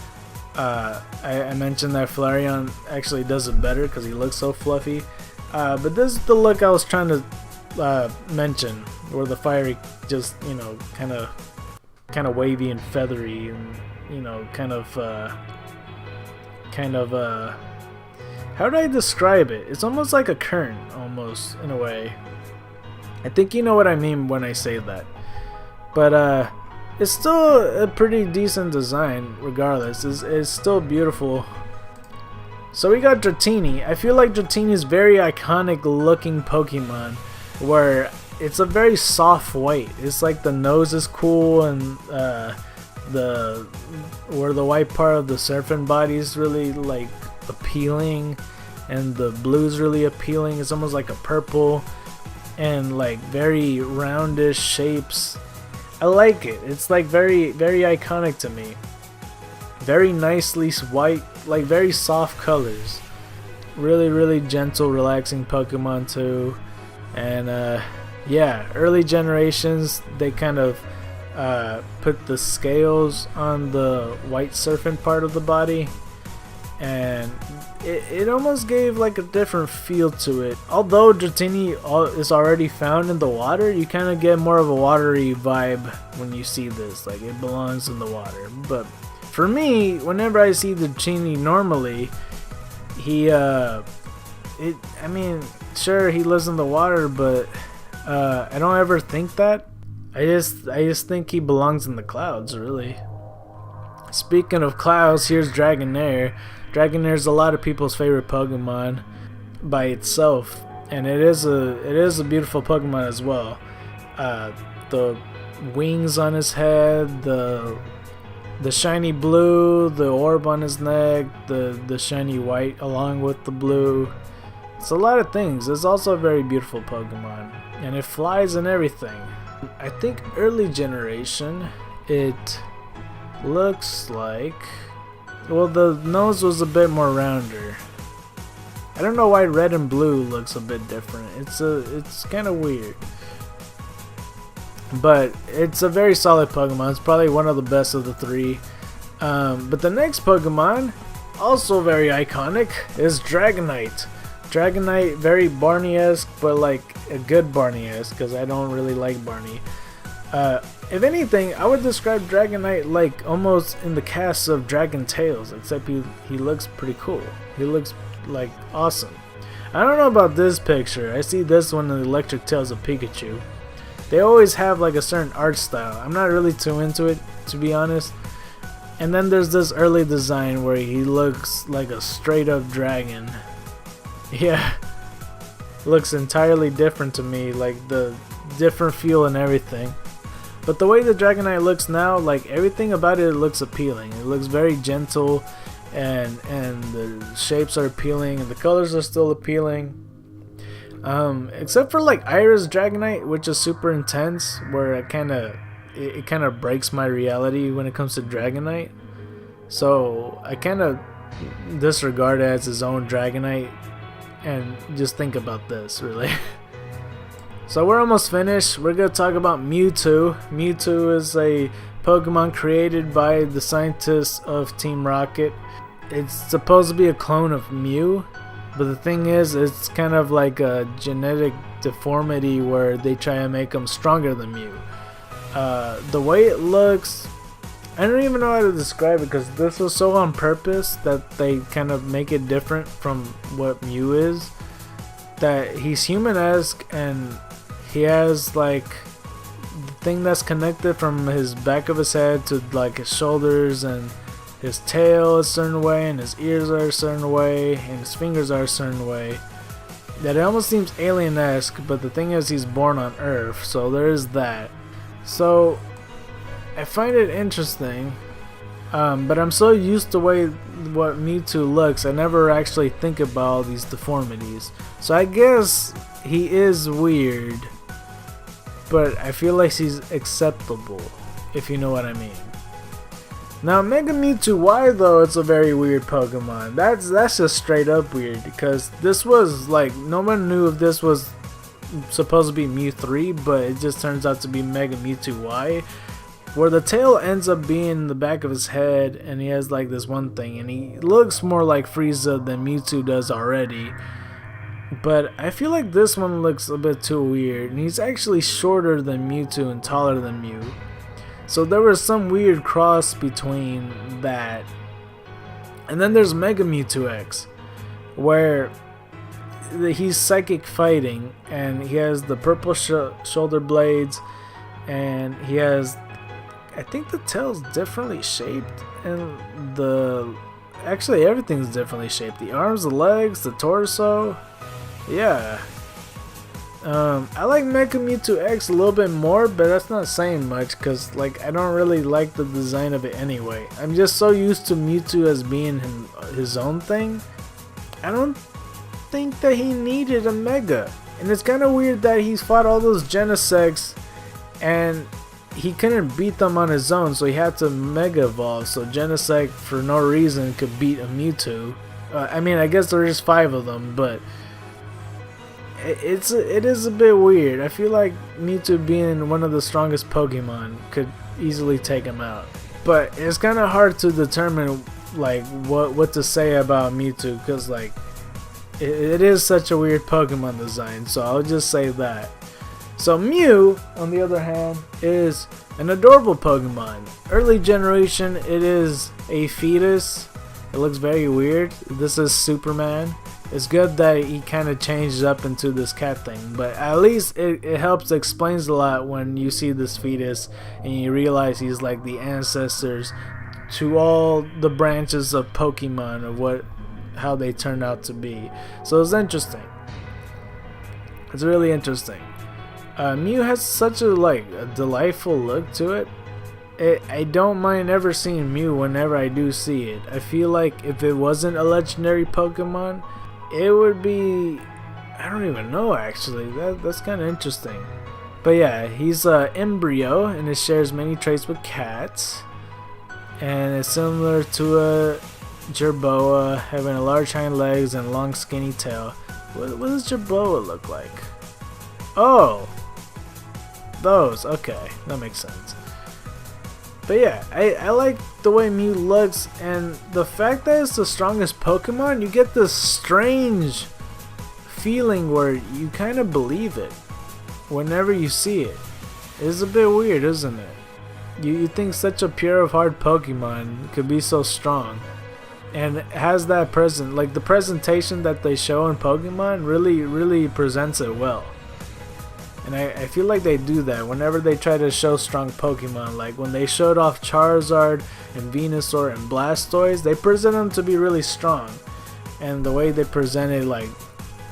I mentioned that Flareon actually does it better because he looks so fluffy. But this is the look I was trying to mention, where the fiery just, you know, kind of wavy and feathery, and, you know, kind of how do I describe it? It's almost like a kern, almost, in a way. I think you know what I mean when I say that. But it's still a pretty decent design regardless. It's still beautiful. So we got Dratini. I feel like Dratini is very iconic looking Pokemon, where it's a very soft white. It's like the nose is cool, and where the white part of the surfing body is really like appealing, and the blue is really appealing. It's almost like a purple, and like very roundish shapes. I like it. It's like very, very iconic to me. Very nicely white, like very soft colors. Really, really gentle, relaxing Pokemon too. And yeah, early generations, they kind of put the scales on the white serpent part of the body, and it almost gave like a different feel to it. Although Dratini is already found in the water, you kind of get more of a watery vibe when you see this, like it belongs in the water. But for me, whenever I see Dratini normally, I mean, sure, he lives in the water, but I don't ever think that. I just think he belongs in the clouds, really. Speaking of clouds, here's Dragonair. Dragonair is a lot of people's favorite Pokemon by itself, and it is a beautiful Pokemon as well. The wings on his head, the shiny blue, the orb on his neck, the shiny white along with the blue. It's a lot of things. It's also a very beautiful Pokemon, and it flies and everything. I think early generation, it looks like, well, the nose was a bit more rounder. I don't know why red and blue looks a bit different. It's kind of weird. But it's a very solid Pokemon. It's probably one of the best of the three. But the next Pokemon, also very iconic, is Dragonite. Dragonite, very Barney-esque, but like a good Barney-esque, because I don't really like Barney. If anything, I would describe Dragonite like almost in the cast of Dragon Tales, except he looks pretty cool. He looks like awesome. I don't know about this picture. I see this one in the Electric Tales of Pikachu. They always have like a certain art style. I'm not really too into it, to be honest. And then there's this early design where he looks like a straight up dragon. Yeah, looks entirely different to me, like the different feel and everything. But the way the Dragonite looks now, like everything about it looks appealing. It looks very gentle, and the shapes are appealing, and the colors are still appealing. Except for like Iris Dragonite, which is super intense, where it kind of breaks my reality when it comes to Dragonite. So I kind of disregard it as his own Dragonite, and just think about this, really. So we're almost finished. We're going to talk about Mewtwo. Mewtwo is a Pokemon created by the scientists of Team Rocket. It's supposed to be a clone of Mew, but the thing is, it's kind of like a genetic deformity where they try to make them stronger than Mew. The way it looks, I don't even know how to describe it, because this was so on purpose that they kind of make it different from what Mew is, that he's human-esque, and he has like the thing that's connected from his back of his head to like his shoulders, and his tail is a certain way, and his ears are a certain way, and his fingers are a certain way. That it almost seems alien-esque, but the thing is, he's born on Earth, so there is that. So I find it interesting, but I'm so used to what Mewtwo looks, I never actually think about all these deformities. So I guess he is weird, but I feel like he's acceptable, if you know what I mean. Now, Mega Mewtwo Y, though, it's a very weird Pokemon. That's just straight up weird, because this was like, no one knew if this was supposed to be Mew 3, but it just turns out to be Mega Mewtwo Y, where the tail ends up being in the back of his head, and he has like this one thing, and he looks more like Frieza than Mewtwo does already. But I feel like this one looks a bit too weird, and he's actually shorter than Mewtwo and taller than Mew. So there was some weird cross between that. And then there's Mega Mewtwo X, where he's psychic fighting, and he has the purple shoulder blades, and he has, I think the tail's differently shaped, and actually everything's differently shaped. The arms, the legs, the torso. Yeah. I like Mega Mewtwo X a little bit more, but that's not saying much, because like I don't really like the design of it anyway. I'm just so used to Mewtwo as being his own thing. I don't think that he needed a Mega. And it's kind of weird that he's fought all those Genesects and he couldn't beat them on his own, so he had to Mega Evolve, so Genesect for no reason could beat a Mewtwo. I mean, I guess there is 5 of them, but it is a bit weird. I feel like Mewtwo being one of the strongest Pokemon could easily take him out. But it's kind of hard to determine like what to say about Mewtwo, because like it is such a weird Pokemon design. So I'll just say that. So Mew, on the other hand, is an adorable Pokemon. Early generation, it is a fetus. It looks very weird. This is Superman. It's good that he kind of changed up into this cat thing, but at least it helps, explains a lot when you see this fetus and you realize he's like the ancestors to all the branches of Pokemon of how they turned out to be. So it's interesting. It's really interesting. Mew has such a delightful look to it. I don't mind ever seeing Mew whenever I do see it. I feel like if it wasn't a legendary Pokemon, it would be, I don't even know actually. That's kind of interesting. But yeah, he's an embryo and it shares many traits with cats. And it's similar to a Jerboa, having a large hind legs and long skinny tail. What does Jerboa look like? Oh, those. Okay, that makes sense. But yeah, I like the way Mew looks, and the fact that it's the strongest Pokemon, you get this strange feeling where you kind of believe it whenever you see it. It's a bit weird, isn't it? You think such a pure of heart Pokemon could be so strong, and it has that present, like the presentation that they show in Pokemon really presents it well. And I feel like they do that whenever they try to show strong Pokemon. Like when they showed off Charizard and Venusaur and Blastoise, they present them to be really strong. And the way they presented like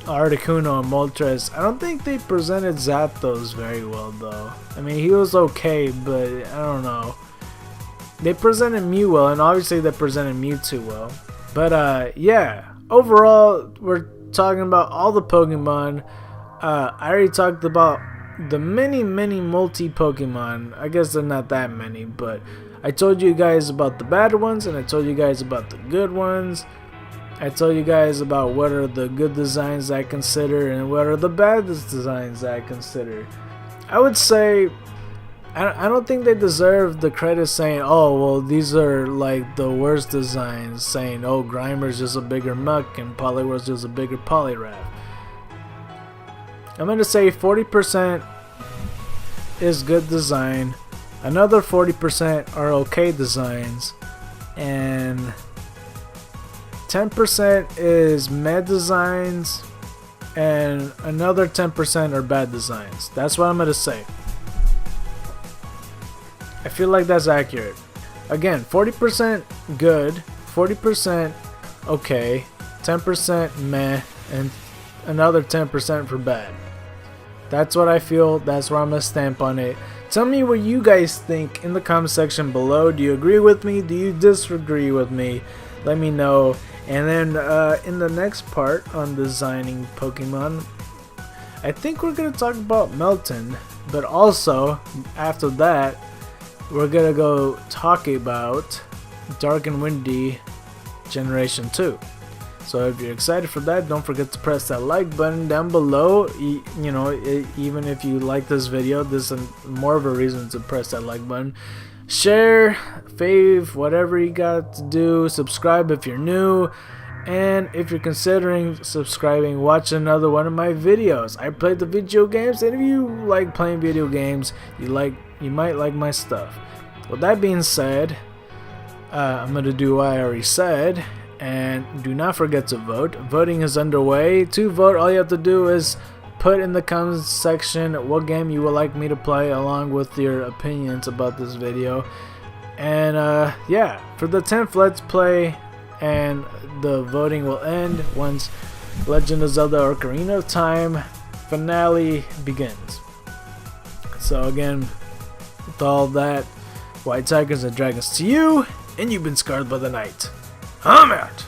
Articuno and Moltres, I don't think they presented Zapdos very well though. I mean, he was okay, but I don't know. They presented Mew well, and obviously they presented Mewtwo well. But yeah, overall, we're talking about all the Pokemon. I already talked about the many multi-Pokemon. I guess they're not that many, but I told you guys about the bad ones, and I told you guys about the good ones. I told you guys about what are the good designs I consider and what are the bad designs I consider. I would say I don't think they deserve the credit saying, oh well, these are like the worst designs, saying, oh, Grimer's just a bigger Muck and Poliwhirl's just a bigger Poliwrath. I'm going to say 40% is good design, another 40% are okay designs, and 10% is meh designs, and another 10% are bad designs. That's what I'm going to say. I feel like that's accurate. Again, 40% good, 40% okay, 10% meh, and another 10% for bad. That's what I feel. That's where I'm gonna stamp on it. Tell me what you guys think in the comment section below. Do you agree with me? Do you disagree with me? Let me know. And then in the next part on designing Pokemon, I think we're gonna talk about Melton, but also after that we're gonna go talk about Dark and Windy Generation 2. So if you're excited for that, don't forget to press that like button down below. You know, even if you like this video, this is more of a reason to press that like button. Share, fave, whatever you got to do. Subscribe if you're new. And if you're considering subscribing, watch another one of my videos. I play the video games, and if you like playing video games, you might like my stuff. With that being said, I'm going to do what I already said. And do not forget to vote. Voting is underway. To vote, all you have to do is put in the comments section what game you would like me to play, along with your opinions about this video. And yeah, for the 10th Let's Play, and the voting will end once Legend of Zelda Ocarina of Time finale begins. So again, with all that, White Tigers and Dragons to you, and you've been scarred by the night. I'm out.